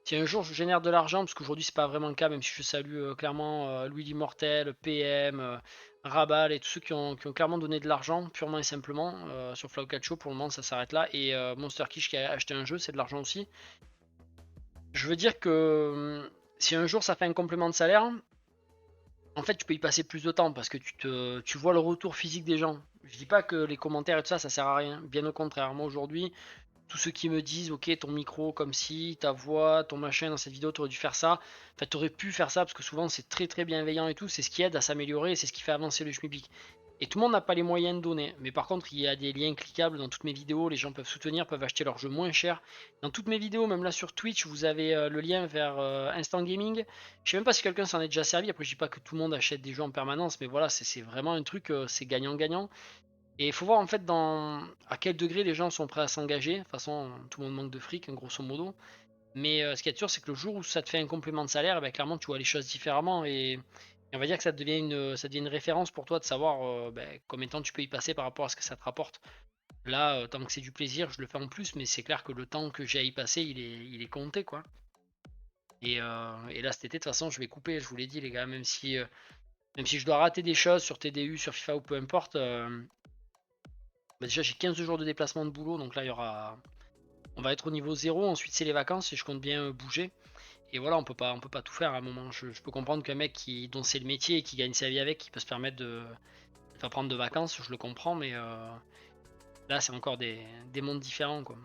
si un jour je génère de l'argent, parce qu'aujourd'hui c'est pas vraiment le cas, même si je salue clairement Louis l'Immortel, PM, Rabal et tous ceux qui ont clairement donné de l'argent purement et simplement sur Flow Show, pour le moment ça s'arrête là. Et Monster Kish qui a acheté un jeu, c'est de l'argent aussi. Je veux dire que si un jour ça fait un complément de salaire, en fait tu peux y passer plus de temps parce que tu vois le retour physique des gens. Je dis pas que les commentaires et tout ça, ça sert à rien, bien au contraire. Moi aujourd'hui, tous ceux qui me disent ok ton micro comme si, ta voix, ton machin dans cette vidéo t'aurais dû faire ça, en fait t'aurais pu faire ça parce que souvent c'est très très bienveillant et tout, c'est ce qui aide à s'améliorer, c'est ce qui fait avancer le schmilblick. Et tout le monde n'a pas les moyens de donner, mais par contre il y a des liens cliquables dans toutes mes vidéos, les gens peuvent soutenir, peuvent acheter leur jeu moins cher. Dans toutes mes vidéos, même là sur Twitch, vous avez le lien vers Instant Gaming. Je sais même pas si quelqu'un s'en est déjà servi, après je dis pas que tout le monde achète des jeux en permanence, mais voilà, c'est vraiment un truc, c'est gagnant-gagnant. Et il faut voir en fait à quel degré les gens sont prêts à s'engager. De toute façon, tout le monde manque de fric, hein, grosso modo. Mais ce qui est sûr, c'est que le jour où ça te fait un complément de salaire, eh ben, clairement, tu vois les choses différemment. Et on va dire que ça devient une référence pour toi de savoir combien de temps tu peux y passer par rapport à ce que ça te rapporte. Là, tant que c'est du plaisir, je le fais en plus, mais c'est clair que le temps que j'ai à y passer, il est compté, quoi. Et là, cet été, de toute façon, je vais couper, je vous l'ai dit, les gars, même si je dois rater des choses sur TDU, sur FIFA ou peu importe, bah déjà j'ai 15 jours de déplacement de boulot, donc là on va être au niveau 0, ensuite c'est les vacances et je compte bien bouger. Et voilà, on peut pas tout faire à un moment. Je peux comprendre qu'un mec dont c'est le métier et qui gagne sa vie avec, qui peut se permettre de faire prendre de vacances, je le comprends, mais là c'est encore des mondes différents quoi.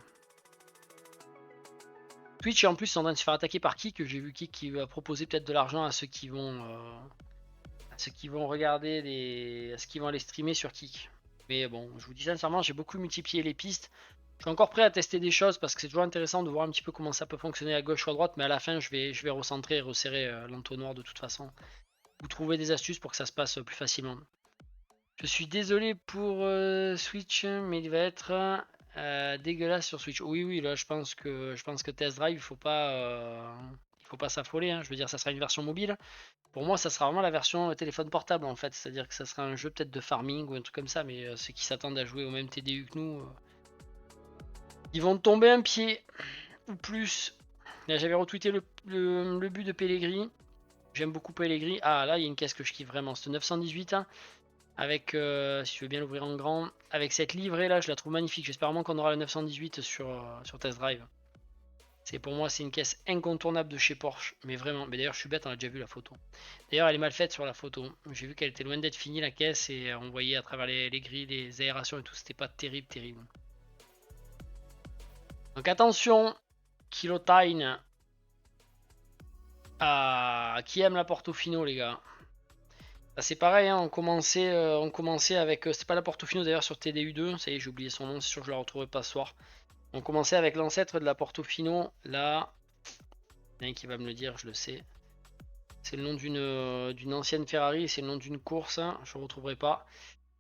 Twitch en plus est en train de se faire attaquer par Kik, que j'ai vu Kik qui va proposer peut-être de l'argent à ceux qui vont regarder à ceux qui vont aller streamer sur Kik. Mais bon, je vous dis sincèrement, j'ai beaucoup multiplié les pistes. Je suis encore prêt à tester des choses parce que c'est toujours intéressant de voir un petit peu comment ça peut fonctionner à gauche ou à droite, mais à la fin je vais recentrer et resserrer l'entonnoir de toute façon. Vous trouvez des astuces pour que ça se passe plus facilement. Je suis désolé pour Switch, mais il va être dégueulasse sur Switch. Oui, là je pense que Test Drive, il faut pas s'affoler. Hein. Je veux dire, ça sera une version mobile. Pour moi, ça sera vraiment la version téléphone portable en fait. C'est-à-dire que ça sera un jeu peut-être de farming ou un truc comme ça, mais ceux qui s'attendent à jouer au même TDU que nous, ils vont tomber un pied ou plus. Là, j'avais retweeté le but de Pellegrini. J'aime beaucoup Pellegrini. Ah là, il y a une caisse que je kiffe vraiment. C'est 918. Hein, avec, si je veux bien l'ouvrir en grand, avec cette livrée là, je la trouve magnifique. J'espère vraiment qu'on aura le 918 sur Test Drive. Pour moi, c'est une caisse incontournable de chez Porsche. Mais vraiment. Mais d'ailleurs, je suis bête, on a déjà vu la photo. D'ailleurs, elle est mal faite sur la photo. J'ai vu qu'elle était loin d'être finie la caisse et on voyait à travers les grilles, les aérations et tout. C'était pas terrible. Donc attention, Kilotine qui aime la Portofino les gars. C'est pareil, hein, on commençait avec... c'est pas la Portofino d'ailleurs sur TDU2, ça y est j'ai oublié son nom, c'est sûr que je la retrouverai pas ce soir. On commençait avec l'ancêtre de la Portofino, là... Il y en a un qui va me le dire, je le sais. C'est le nom d'une ancienne Ferrari, c'est le nom d'une course, hein, je ne retrouverai pas.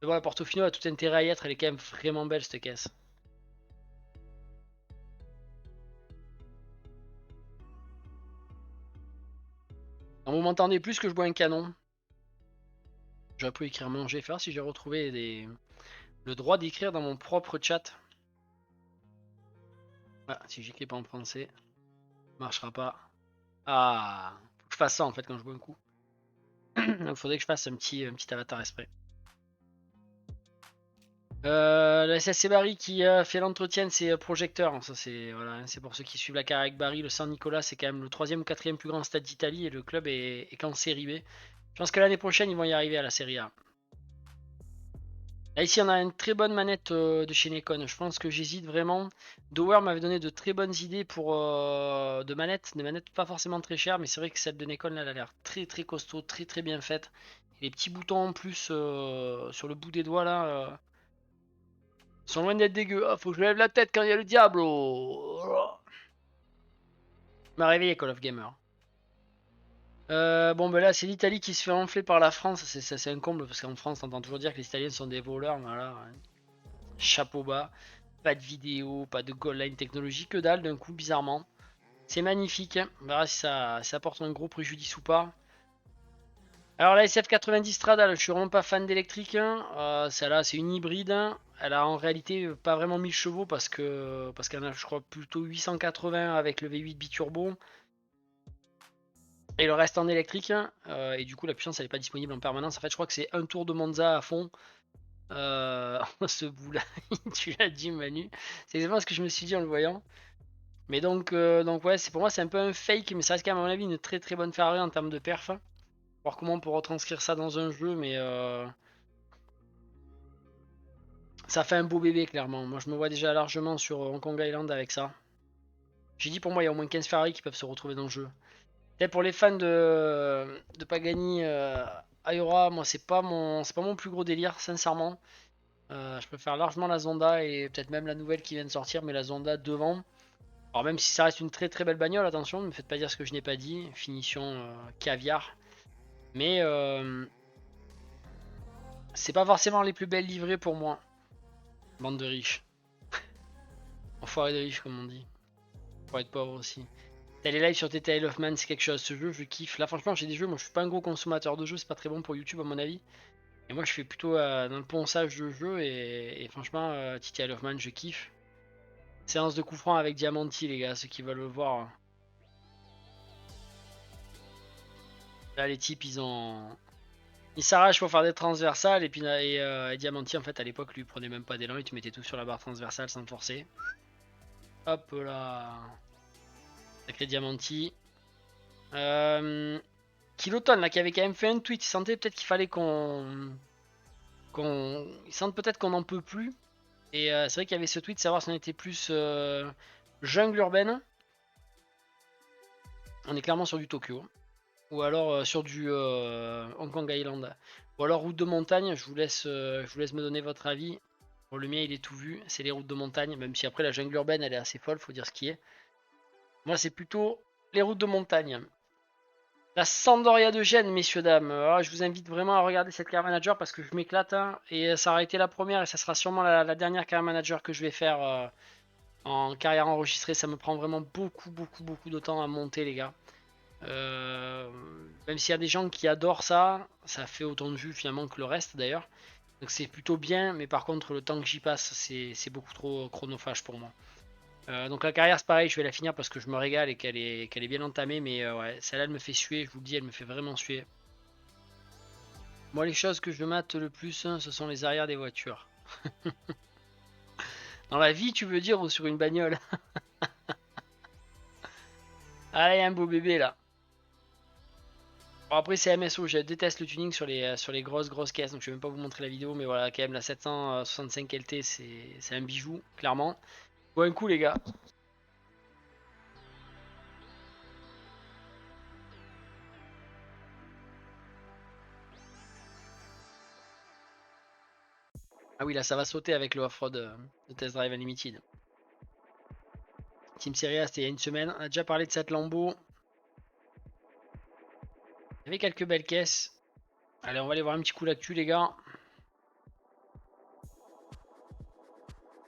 Mais bon, la Portofino a tout intérêt à y être, elle est quand même vraiment belle cette caisse. Donc, vous m'entendez plus que je bois un canon. J'aurais pu écrire manger, faire si j'ai retrouvé le droit d'écrire dans mon propre chat. Ah, si j'écris pas en français, marchera pas. Ah, faut que je fasse ça en fait quand je bois un coup. Il faudrait que je fasse un petit avatar exprès. La SSC Barry qui fait l'entretien de ses projecteurs. Ça c'est voilà, hein, c'est pour ceux qui suivent la carrière avec Barry. Le San Nicolas c'est quand même le 3e ou 4e plus grand stade d'Italie et le club est qu'en série B. Je pense que l'année prochaine ils vont y arriver à la série A. Là ici on a une très bonne manette de chez Nikon. Je pense que j'hésite vraiment. Dower m'avait donné de très bonnes idées pour de manettes, des manettes pas forcément très chères, mais c'est vrai que celle de Nikon là, elle a l'air très très costaud, très très bien faite. Et les petits boutons en plus sur le bout des doigts là sont loin d'être dégueux. Ah, faut que je lève la tête quand il y a le diable. M'a réveillé Call of Gamer. Bon ben là c'est l'Italie qui se fait enfler par la France, c'est un comble parce qu'en France on entend toujours dire que les Italiens sont des voleurs, voilà, hein. Chapeau bas. Pas de vidéo, pas de goal line technologie, que dalle d'un coup, bizarrement. C'est magnifique. On verra si ça apporte un gros préjudice ou pas. Alors la SF90 Stradale, je suis vraiment pas fan d'électrique. Celle-là, c'est une hybride. Elle a en réalité pas vraiment 1000 chevaux parce qu'elle a, je crois, plutôt 880 avec le V8 biturbo. Et le reste en électrique. Et du coup, la puissance, elle n'est pas disponible en permanence. En fait, je crois que c'est un tour de Monza à fond. Ce bout-là, tu l'as dit, Manu. C'est exactement ce que je me suis dit en le voyant. Mais donc ouais, pour moi c'est un peu un fake, mais ça reste quand même à mon avis une très très bonne Ferrari en termes de perf. Voir comment on peut retranscrire ça dans un jeu, mais ça fait un beau bébé clairement. Moi je me vois déjà largement sur Hong Kong Island avec ça. J'ai dit pour moi il y a au moins 15 Ferrari qui peuvent se retrouver dans le jeu. Peut-être pour les fans de Pagani, Ayora, moi c'est pas mon plus gros délire sincèrement. Je préfère largement la Zonda et peut-être même la nouvelle qui vient de sortir, mais la Zonda devant. Alors même si ça reste une très très belle bagnole, attention, ne me faites pas dire ce que je n'ai pas dit, finition caviar. Mais c'est pas forcément les plus belles livrées pour moi. Bande de riches. Enfoiré de riches comme on dit. Pour être pauvre aussi. T'as les lives sur TTL Hoffman, c'est quelque chose. Ce jeu, je kiffe. Là franchement j'ai des jeux, moi je suis pas un gros consommateur de jeux, c'est pas très bon pour YouTube à mon avis. Et moi je fais plutôt dans le ponçage de jeux et franchement TTL Hoffman je kiffe. Séance de coup franc avec Diamanti les gars, ceux qui veulent le voir. Là les types ils s'arrachent pour faire des transversales et puis et Diamanti en fait à l'époque lui prenait même pas d'élan, il te mettait tout sur la barre transversale sans forcer. Hop là. Sacré Diamanti. Kiloton là qui avait quand même fait un tweet, il sentait peut-être qu'il fallait il sente peut-être qu'on n'en peut plus. Et c'est vrai qu'il y avait ce tweet, savoir si on était plus jungle urbaine. On est clairement sur du Tokyo. Ou alors sur du Hong Kong Island. Ou alors route de montagne, je vous laisse me donner votre avis. Bon, le mien il est tout vu, c'est les routes de montagne, même si après la jungle urbaine elle est assez folle, faut dire ce qui est. Moi c'est plutôt les routes de montagne. La Sandoria de Gênes, messieurs dames. Alors, je vous invite vraiment à regarder cette Car Manager parce que je m'éclate. Hein, et ça aura été la première et ça sera sûrement la dernière Car Manager que je vais faire en carrière enregistrée. Ça me prend vraiment beaucoup de temps à monter les gars. Même s'il y a des gens qui adorent ça, ça fait autant de vues finalement que le reste d'ailleurs. Donc c'est plutôt bien, mais par contre le temps que j'y passe, c'est beaucoup trop chronophage pour moi. Donc la carrière c'est pareil, je vais la finir parce que je me régale et qu'elle est bien entamée, mais ouais, celle-là elle me fait suer, je vous le dis, elle me fait vraiment suer. Moi les choses que je mate le plus, hein, ce sont les arrières des voitures. Dans la vie tu veux dire ou sur une bagnole? Ah il y a un beau bébé là. Bon, après c'est MSO, je déteste le tuning sur les grosses caisses, donc je vais même pas vous montrer la vidéo, mais voilà, quand même la 765 LT c'est un bijou, clairement. Bon un coup les gars. Ah oui là ça va sauter avec le off-road de Test Drive Unlimited. Team Series c'était il y a une semaine, on a déjà parlé de cette Lambo. Il y avait quelques belles caisses. Allez on va aller voir un petit coup l'actu les gars.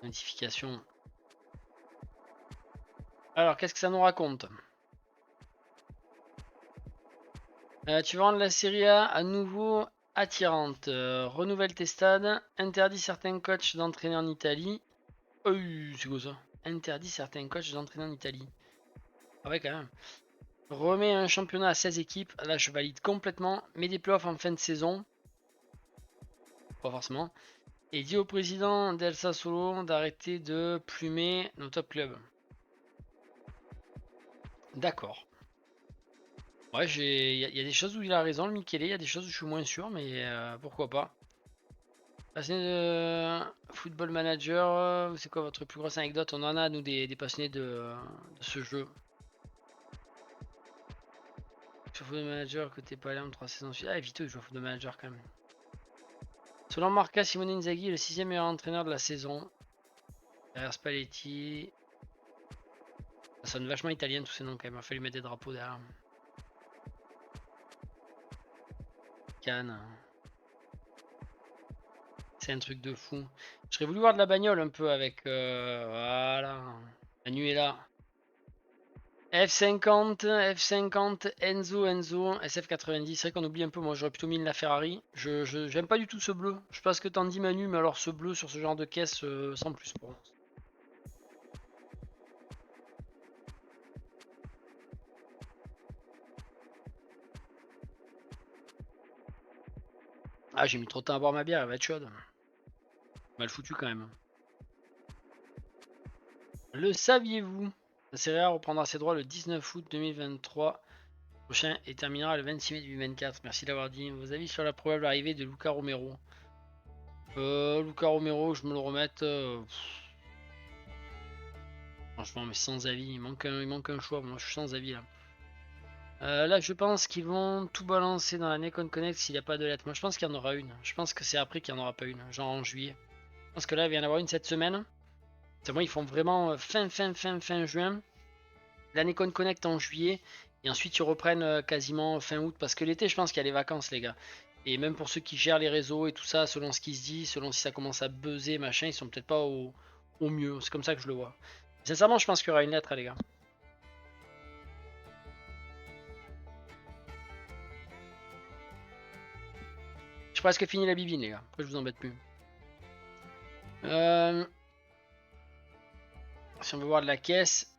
Notification. Alors qu'est-ce que ça nous raconte? Tu vas rendre la Série A à nouveau attirante. Renouvelle tes stades. Interdit certains coachs d'entraîner en Italie. C'est quoi ça? Interdit certains coachs d'entraîner en Italie. Ah ouais quand même. Remet un championnat à 16 équipes. Là je valide complètement. Mets des playoffs en fin de saison. Pas forcément. Et dis au président d'Elsa Solo d'arrêter de plumer nos top clubs. D'accord. Ouais, il y a des choses où il a raison, le Michele, il y a des choses où je suis moins sûr, mais pourquoi pas. Passionné de Football Manager, c'est quoi votre plus grosse anecdote? On en a, nous, des passionnés de ce jeu. Sur Football Manager, côté Palem, 3 saisons suite. Ah, Vito, il joue à Football Manager quand même. Selon Marca, Simone Inzaghi est le 6e meilleur entraîneur de la saison. Derrière Spalletti. Ça sonne vachement italien tous ces noms quand même. Il a fallu mettre des drapeaux derrière. Cannes. C'est un truc de fou. J'aurais voulu voir de la bagnole un peu avec. Voilà. Manu est là. F50, F50, Enzo, SF90. C'est vrai qu'on oublie un peu. Moi, j'aurais plutôt mis la Ferrari. J'aime pas du tout ce bleu. Je sais pas ce que t'en dis, Manu, mais alors ce bleu sur ce genre de caisse, sans plus pour moi. Ah, j'ai mis trop de temps à boire ma bière, elle va être chaude. Mal foutu quand même. Le saviez-vous? La Serie A reprendra ses droits le 19 août 2023 prochain et terminera le 26 mai 2024. Merci d'avoir dit. Vos avis sur la probable arrivée de Luca Romero? Luca Romero, je me le remette. Franchement, mais sans avis. Il manque un choix. Moi, je suis sans avis là. Là, je pense qu'ils vont tout balancer dans la Nikon Connect s'il n'y a pas de lettre. Moi, je pense qu'il y en aura une. Je pense que c'est après qu'il n'y en aura pas une, genre en juillet. Je pense que là, il va y en avoir une cette semaine. C'est moi, ils font vraiment fin juin. La Nikon Connect en juillet. Et ensuite, ils reprennent quasiment fin août. Parce que l'été, je pense qu'il y a les vacances, les gars. Et même pour ceux qui gèrent les réseaux et tout ça, selon ce qui se dit, selon si ça commence à buzzer, machin, ils sont peut-être pas au mieux. C'est comme ça que je le vois. Sincèrement, je pense qu'il y aura une lettre, les gars. J'ai presque fini la bibine, les gars. Après, je vous embête plus. Si on veut voir de la caisse,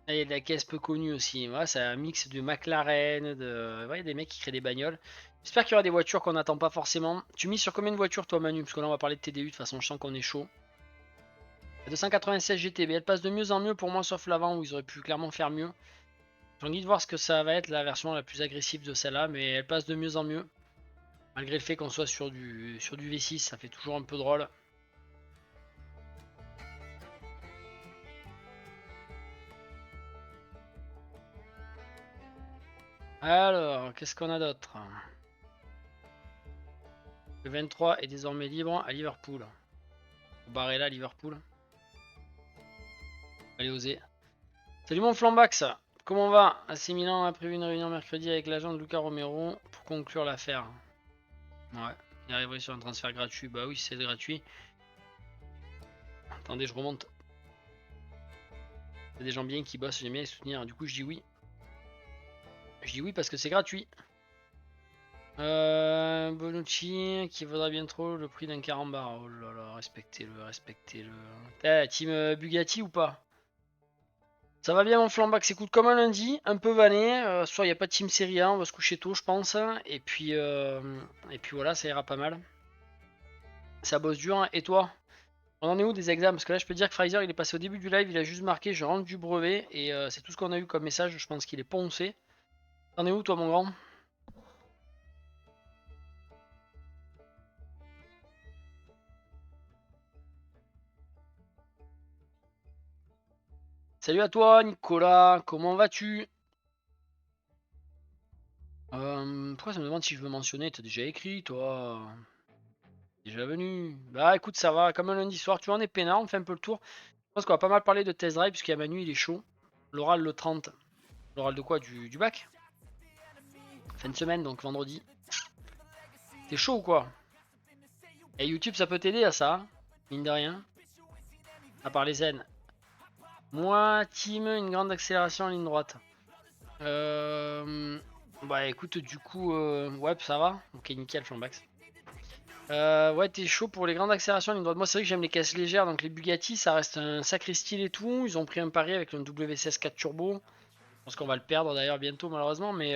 il y a de la caisse peu connue aussi. Voilà, c'est un mix de McLaren, de. Ouais, il y a des mecs qui créent des bagnoles. J'espère qu'il y aura des voitures qu'on n'attend pas forcément. Tu mises sur combien de voitures, toi, Manu? Parce que là, on va parler de TDU. De toute façon, je sens qu'on est chaud. La 296 GTB, elle passe de mieux en mieux pour moi, sauf l'avant où ils auraient pu clairement faire mieux. J'ai envie de voir ce que ça va être la version la plus agressive de celle-là, mais elle passe de mieux en mieux. Malgré le fait qu'on soit sur du V6, ça fait toujours un peu drôle. Alors, qu'est-ce qu'on a d'autre? Le 23 est désormais libre à Liverpool. Barrella à Liverpool. Allez, oser. Salut mon flambax, comment on va? AC Milan a prévu une réunion mercredi avec l'agent de Luca Romero pour conclure l'affaire. Ouais, il arriverait sur un transfert gratuit. Bah oui, c'est gratuit. Attendez, je remonte. Il y a des gens bien qui bossent, j'aime bien les soutenir. Du coup, je dis oui. Je dis oui parce que c'est gratuit. Bonucci qui vaudra bien trop le prix d'un carambar. Oh là là, respectez-le, respectez-le. T'as team Bugatti ou pas? Ça va bien mon flambac, s'écoute comme un lundi, un peu vanné. Ce soir il n'y a pas de team Serie A, on va se coucher tôt je pense. Et puis voilà, ça ira pas mal. Ça bosse dur, hein. Et toi? On en est où des examens? Parce que là je peux dire que Fraser il est passé au début du live, il a juste marqué je rentre du brevet. Et c'est tout ce qu'on a eu comme message, je pense qu'il est poncé. T'en es où toi mon grand? Salut à toi Nicolas, comment vas-tu? Pourquoi ça me demande si je veux mentionner? T'as déjà écrit toi? Déjà venu? Bah écoute ça va, comme un lundi soir, tu en es peinard, on fait un peu le tour. Je pense qu'on va pas mal parler de test drive puisqu'il y a Manu, il est chaud. L'oral le 30. L'oral de quoi? Du bac? Fin de semaine, donc vendredi. T'es chaud ou quoi? Et YouTube ça peut t'aider à ça, hein, mine de rien. À part les zen. Moi, team, une grande accélération en ligne droite. Bah écoute, du coup, ouais, ça va. Ok, nickel, Flambax. Ouais, t'es chaud pour les grandes accélérations en ligne droite. Moi, c'est vrai que j'aime les caisses légères, donc les Bugatti, ça reste un sacré style et tout. Ils ont pris un pari avec le W16 4 Turbo. Je pense qu'on va le perdre d'ailleurs bientôt, malheureusement, mais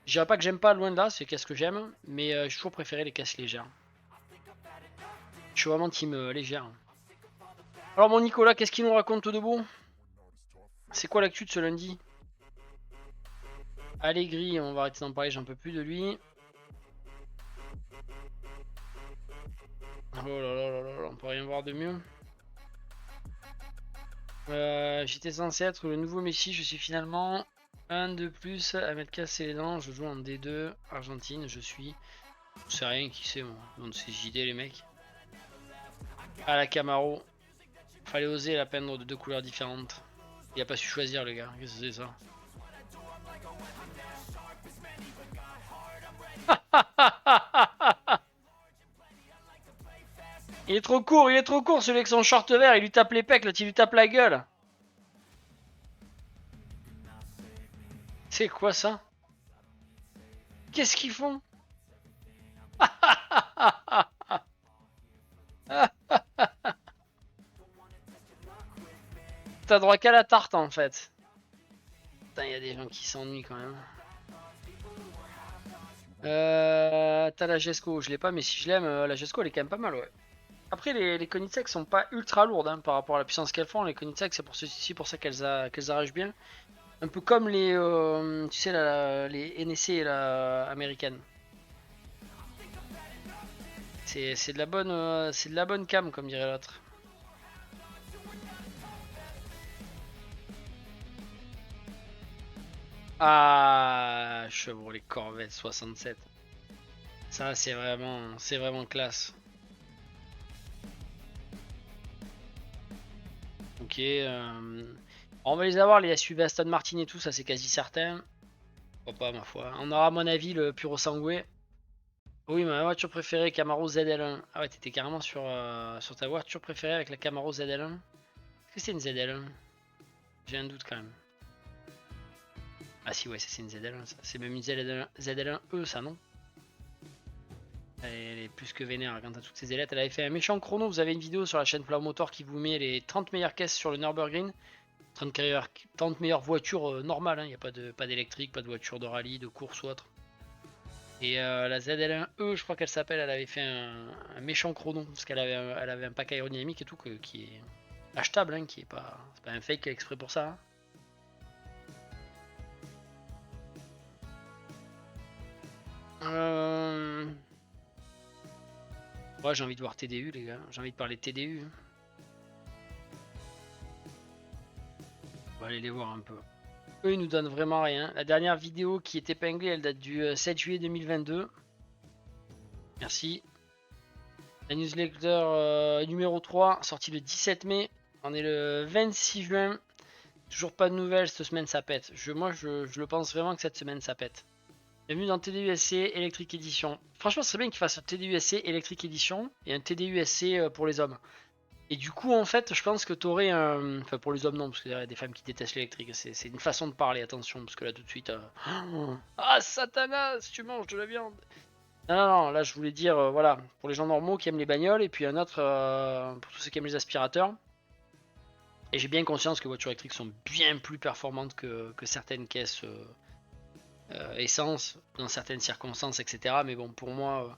je dirais pas que j'aime pas, loin de là, c'est qu'est-ce que j'aime, mais j'ai toujours préféré les caisses légères. Je suis vraiment team légère. Alors mon Nicolas, qu'est-ce qu'il nous raconte de beau? C'est quoi l'actu de ce lundi? Allegri, on va arrêter d'en parler, j'en peux plus de lui. Oh là là là là là, on peut rien voir de mieux. J'étais censé être le nouveau Messi, je suis finalement un de plus à m'être cassé les dents. Je joue en D2, Argentine, je sais rien qui c'est moi, donc c'est JD les mecs. À la Camaro, fallait oser la peindre de 2 couleurs différentes. Il a pas su choisir le gars, qu'est-ce que c'est ça? Il est trop court celui avec son short vert, il lui tape les pecs, l'autre il lui tape la gueule. C'est quoi ça? Qu'est-ce qu'ils font? T'as droit qu'à la tarte en fait. Putain, il y a des gens qui s'ennuient quand même. T'as la Gesco, je l'ai pas, mais si je l'aime, la Gesco elle est quand même pas mal, ouais. Après, les Koenigsegg sont pas ultra lourdes hein, par rapport à la puissance qu'elles font. Les Koenigsegg, c'est pour ça qu'elles arrachent bien. Un peu comme les, tu sais, les NEC et la américaine. C'est de la bonne cam, comme dirait l'autre. Ah, Chevrolet Corvette 67. Ça, c'est vraiment classe. Ok. On va les avoir, les SUV Aston Martin et tout, ça c'est quasi certain. Pourquoi pas, ma foi. On aura, à mon avis, le Puro Sangue. Oui, ma voiture préférée, Camaro ZL1. Ah ouais, t'étais carrément sur ta voiture préférée avec la Camaro ZL1. Est-ce que c'est une ZL1? J'ai un doute quand même. Ah si, ouais, c'est une ZL1, ça. C'est même une ZL1E, ça, non? Elle est plus que vénère quand t'as toutes ces ailettes. Elle avait fait un méchant chrono. Vous avez une vidéo sur la chaîne Plow Motor qui vous met les 30 meilleures caisses sur le Nürburgring. 30 meilleures voitures normales, il n'y a pas d'électrique, pas de voiture de rallye, de course ou autre. Et la ZL1E, je crois qu'elle s'appelle, elle avait fait un méchant chrono, parce qu'elle avait un pack aérodynamique et tout qui est achetable, hein, qui est pas, c'est pas un fake exprès pour ça. Hein. Ouais, j'ai envie de voir TDU les gars, j'ai envie de parler de TDU. On va aller les voir un peu. Eux ils nous donnent vraiment rien. La dernière vidéo qui est épinglée, elle date du 7 juillet 2022. Merci. La newsletter numéro 3, sortie le 17 mai. On est le 26 juin. Toujours pas de nouvelles, cette semaine ça pète. Moi je le pense vraiment que cette semaine ça pète. Bienvenue dans TDUSC Electric Edition. Franchement, ce serait bien qu'ils fassent un TDUSC Electric Edition et un TDUSC pour les hommes. Et du coup, en fait, je pense que t'aurais un. Enfin, pour les hommes, non, parce qu'il y a des femmes qui détestent l'électrique. C'est une façon de parler, attention, parce que là, tout de suite. Ah, Satanas, tu manges de la viande! Non, non, non, là, je voulais dire, voilà, pour les gens normaux qui aiment les bagnoles, et puis un autre pour tous ceux qui aiment les aspirateurs. Et j'ai bien conscience que les voitures électriques sont bien plus performantes que certaines caisses essence, dans certaines circonstances, etc. Mais bon, pour moi.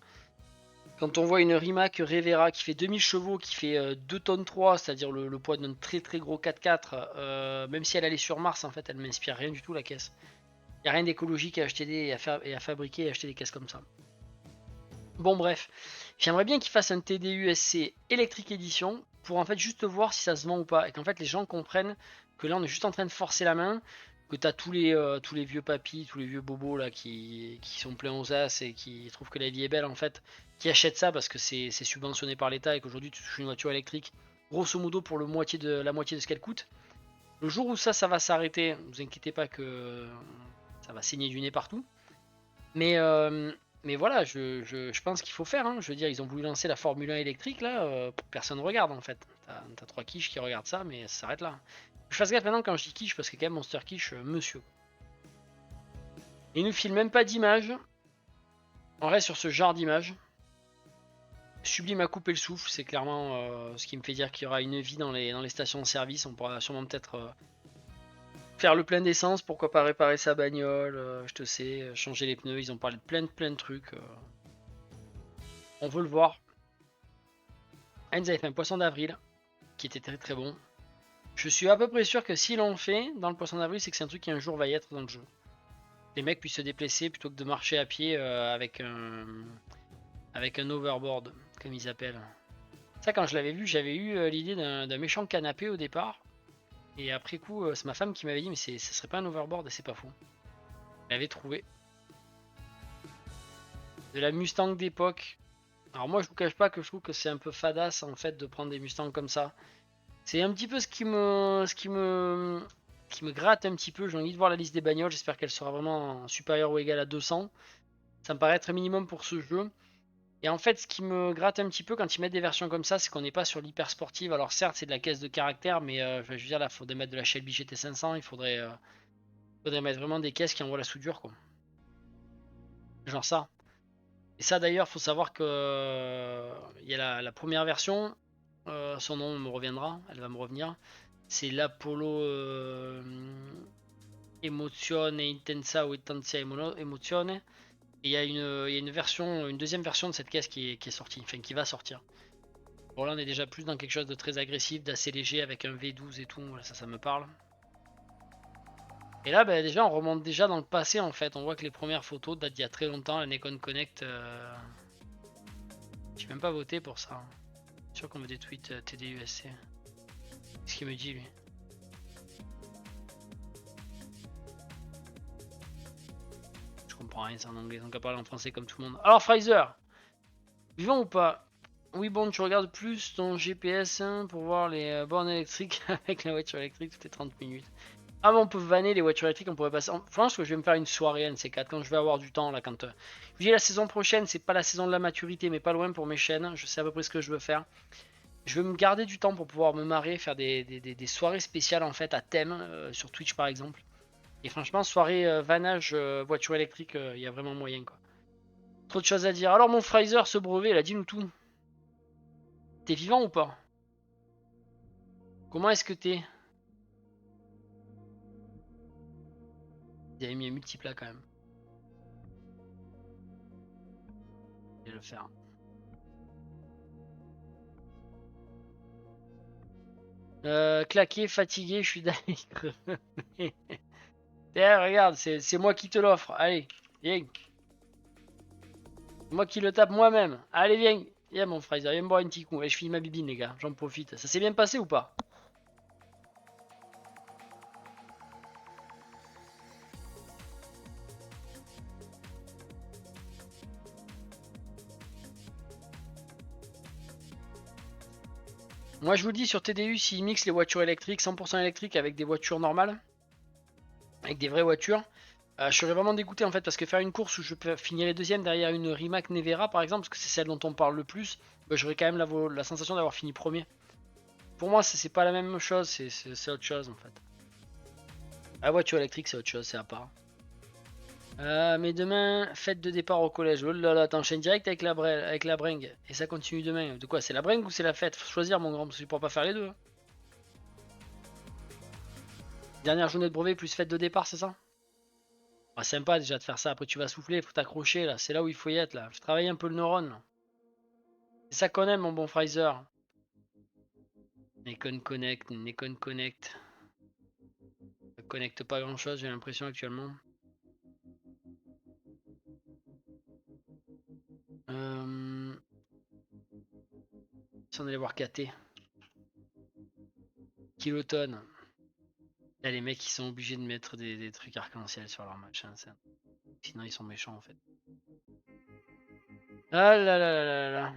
Quand on voit une Rimac Revera qui fait 2000 chevaux, qui fait 2 tonnes 3, c'est-à-dire le poids d'un très très gros 4x4, même si elle allait sur Mars, en fait, elle m'inspire rien du tout la caisse. Il n'y a rien d'écologique à acheter à fabriquer et acheter des caisses comme ça. Bon bref, j'aimerais bien qu'ils fassent un TDUSC Electric Edition pour en fait juste voir si ça se vend ou pas. Et qu'en fait les gens comprennent que là on est juste en train de forcer la main, que t'as tous les vieux papis, tous les vieux bobos là qui sont pleins aux as et qui trouvent que la vie est belle en fait, qui achètent ça parce que c'est subventionné par l'État et qu'aujourd'hui tu touches une voiture électrique grosso modo pour la moitié de ce qu'elle coûte. Le jour où ça va s'arrêter, ne vous inquiétez pas que ça va saigner du nez partout. Mais voilà, je pense qu'il faut faire. Hein. Je veux dire, ils ont voulu lancer la Formule 1 électrique, là, personne ne regarde en fait. T'as 3 quiches qui regardent ça, mais ça s'arrête là. Je fasse gaffe maintenant quand je dis quiche, parce que quand même Monster Quiche, monsieur. Ils nous filment même pas d'image. On reste sur ce genre d'image. Sublime à couper le souffle, c'est clairement ce qui me fait dire qu'il y aura une vie dans les stations de service. On pourra sûrement peut-être faire le plein d'essence, pourquoi pas réparer sa bagnole, je te sais, changer les pneus, ils ont parlé de plein de trucs. On veut le voir. Heinz avait fait un poisson d'avril qui était très très bon. Je suis à peu près sûr que si l'on le fait dans le poisson d'avril, c'est que c'est un truc qui un jour va y être dans le jeu. Les mecs puissent se déplacer plutôt que de marcher à pied avec un overboard, comme ils appellent. Ça, quand je l'avais vu, j'avais eu l'idée d'un méchant canapé au départ. Et après coup, c'est ma femme qui m'avait dit, mais ce serait pas un overboard, et c'est pas fou. Elle avait trouvé. De la Mustang d'époque. Alors moi, je vous cache pas que je trouve que c'est un peu fadasse en fait de prendre des Mustangs comme ça. C'est un petit peu ce qui me gratte un petit peu. J'ai envie de voir la liste des bagnoles. J'espère qu'elle sera vraiment supérieure ou égale à 200. Ça me paraît être un minimum pour ce jeu. Et en fait, ce qui me gratte un petit peu quand ils mettent des versions comme ça, c'est qu'on n'est pas sur l'hyper sportive. Alors certes, c'est de la caisse de caractère, mais je veux dire, là, il faudrait mettre de la Shelby GT500. Il faudrait mettre vraiment des caisses qui envoient la soudure, quoi. Genre ça. Et ça, d'ailleurs, faut savoir que il y a la première version. Son nom me reviendra. Elle va me revenir. C'est l'Apollo Emozione Intensa ou Intensa Emozione. Et il y a une deuxième version de cette caisse qui est sortie, enfin qui va sortir. Bon là on est déjà plus dans quelque chose de très agressif, d'assez léger avec un V12 et tout, voilà, ça me parle. Et là bah, déjà on remonte déjà dans le passé en fait, on voit que les premières photos datent d'il y a très longtemps, la Nikon Connect. J'ai même pas voté pour ça. C'est sûr qu'on veut des tweets TDUSC. Qu'est-ce qu'il me dit lui? Je comprends rien, c'est en anglais, donc à parler en français comme tout le monde. Alors Fraser, vivant ou pas? Oui bon, tu regardes plus ton GPS pour voir les bornes électriques avec la voiture électrique toutes les 30 minutes. Ah mais on peut vanner les voitures électriques, on pourrait passer... Je pense que je vais me faire une soirée NC4 quand je vais avoir du temps là. Quand je dis la saison prochaine, c'est pas la saison de la maturité mais pas loin pour mes chaînes. Je sais à peu près ce que je veux faire. Je veux me garder du temps pour pouvoir me marrer, faire des soirées spéciales en fait à thème, sur Twitch par exemple. Et franchement, soirée vannage voiture électrique, il y a vraiment moyen quoi. Trop de choses à dire. Alors mon Fraser, ce brevet, il a dit nous tout. T'es vivant ou pas? Comment est-ce que t'es? Il avait mis un multiplat quand même. Je vais le faire. Claqué, fatigué, je suis d'accord. Tiens, regarde, c'est moi qui te l'offre. Allez, viens. Moi qui le tape moi-même. Allez, viens. Viens, mon Fraser, viens me boire un petit coup. Et je finis ma bibine, les gars. J'en profite. Ça s'est bien passé ou pas? Moi, je vous dis, sur TDU, s'ils mixent les voitures électriques, 100% électriques avec des voitures normales, avec des vraies voitures, je serais vraiment dégoûté en fait parce que faire une course où je peux finir les deuxièmes derrière une Rimac Nevera par exemple, parce que c'est celle dont on parle le plus, bah, j'aurais quand même la sensation d'avoir fini premier. Pour moi, c'est pas la même chose, c'est autre chose en fait. La voiture électrique, c'est autre chose, c'est à part. Mais demain, fête de départ au collège. Oh là là, t'enchaînes direct avec la bringue. Et ça continue demain. De quoi? C'est la bringue ou c'est la fête? Faut choisir, mon grand, parce que tu pourras pas faire les deux. Dernière journée de brevet plus fête de départ, c'est ça? Ah, sympa déjà de faire ça. Après, tu vas souffler, faut t'accrocher là. C'est là où il faut y être là. Je travaille un peu le neurone là. C'est ça qu'on aime, mon bon Fraser. Nikon Connect, Nikon Connect. Ça connecte pas grand chose, j'ai l'impression actuellement. Si on allait voir KT. Kilotonne. Là, les mecs ils sont obligés de mettre des trucs arc-en-ciel sur leur match. Hein, sinon ils sont méchants en fait. Ah là là là là là.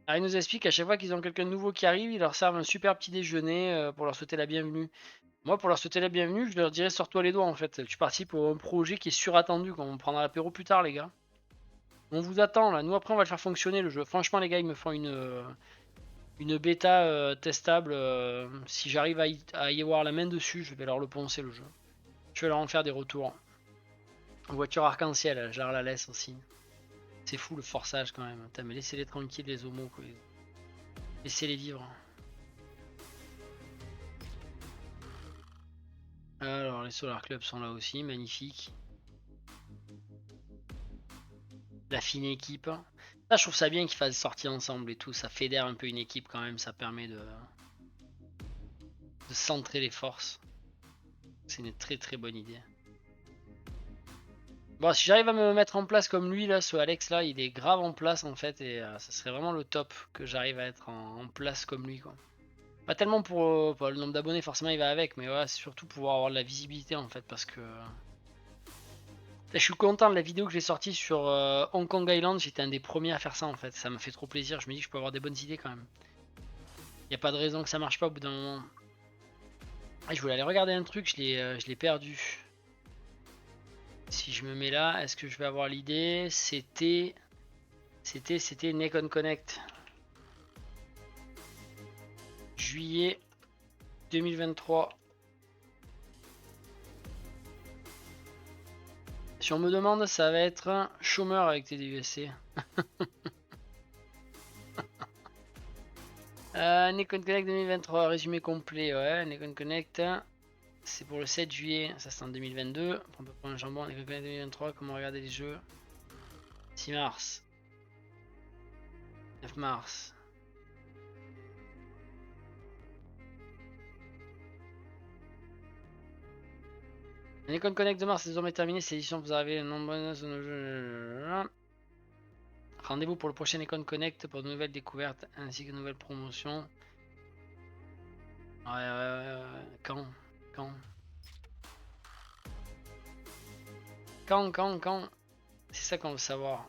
Ah, ils nous expliquent qu'à chaque fois qu'ils ont quelqu'un de nouveau qui arrive, ils leur servent un super petit déjeuner pour leur souhaiter la bienvenue. Moi, pour leur souhaiter la bienvenue, je leur dirais sors-toi les doigts en fait. Tu participes pour un projet qui est surattendu. Quand on prendra l'apéro plus tard, les gars. On vous attend là. Nous, après, on va le faire fonctionner le jeu. Franchement, les gars, ils me font une bêta testable. Si j'arrive à y avoir la main dessus, je vais leur le poncer le jeu. Je vais leur en faire des retours. Voiture arc-en-ciel, je leur la laisse aussi. C'est fou le forçage quand même. Putain, mais laissez-les tranquilles, les homos. Quoi. Laissez-les vivre. Alors, les Solar Club sont là aussi, magnifique. La fine équipe. Là, je trouve ça bien qu'ils fassent sortir ensemble et tout. Ça fédère un peu une équipe quand même. Ça permet de centrer les forces. C'est une très très bonne idée. Bon, si j'arrive à me mettre en place comme lui, là, ce Alex là, il est grave en place en fait. Et ça serait vraiment le top que j'arrive à être en place comme lui, quoi. Pas tellement pour le nombre d'abonnés, forcément il va avec, mais ouais, c'est surtout pour avoir de la visibilité en fait, parce que je suis content de la vidéo que j'ai sortie sur Hong Kong Island. J'étais un des premiers à faire ça en fait, ça me fait trop plaisir. Je me dis que je peux avoir des bonnes idées quand même. Y a pas de raison que ça marche pas au bout d'un moment. Ah, je voulais aller regarder un truc, je l'ai perdu. Si je me mets là, est-ce que je vais avoir l'idée? C'était Nikon Connect. Juillet 2023. Si on me demande, ça va être un chômeur avec TDUSC. Nikon Connect 2023, résumé complet. Ouais, Nikon Connect, c'est pour le 7 juillet. Ça, c'est en 2022. On peut prendre un jambon. Nikon Connect 2023, comment regarder les jeux? 6 mars. 9 mars. La Nikon Connect de mars est désormais terminée. Cette édition, vous avez nombreuses rendez-vous pour le prochain Nikon Connect pour de nouvelles découvertes ainsi que de nouvelles promotions. Ouais. Quand c'est ça qu'on veut savoir.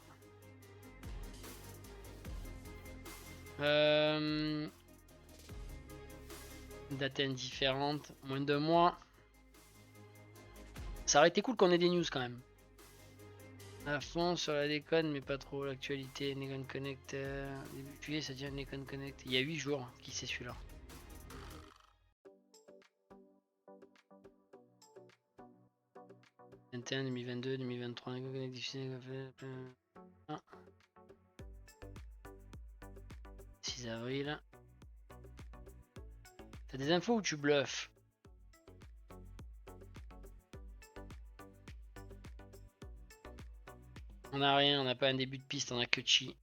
Date indifférente, moins de mois. Ça aurait été cool qu'on ait des news quand même. À fond sur la déconne, mais pas trop l'actualité. Nikon Connect, début juillet, ça devient Nikon Connect. Il y a 8 jours, qui c'est celui-là? « 21, 2022, 2023, Nikon Connect diffusé. 6 avril. T'as des infos ou tu bluffes? On a rien, on n'a pas un début de piste, on a que chi.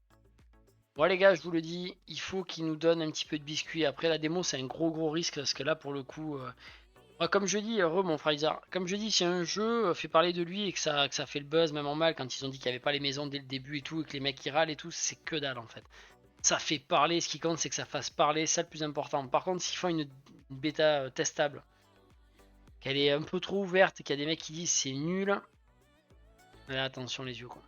Bon les gars, je vous le dis, il faut qu'ils nous donnent un petit peu de biscuit. Après la démo, c'est un gros risque parce que là pour le coup, comme je dis, mon frère, comme je dis, si un jeu fait parler de lui et que ça fait le buzz même en mal, quand ils ont dit qu'il n'y avait pas les maisons dès le début et tout, et que les mecs qui râlent et tout, c'est que dalle en fait. Ça fait parler, ce qui compte c'est que ça fasse parler, c'est le plus important. Par contre, s'ils font une bêta testable, qu'elle est un peu trop ouverte et qu'il y a des mecs qui disent c'est nul, là, attention les yeux quoi.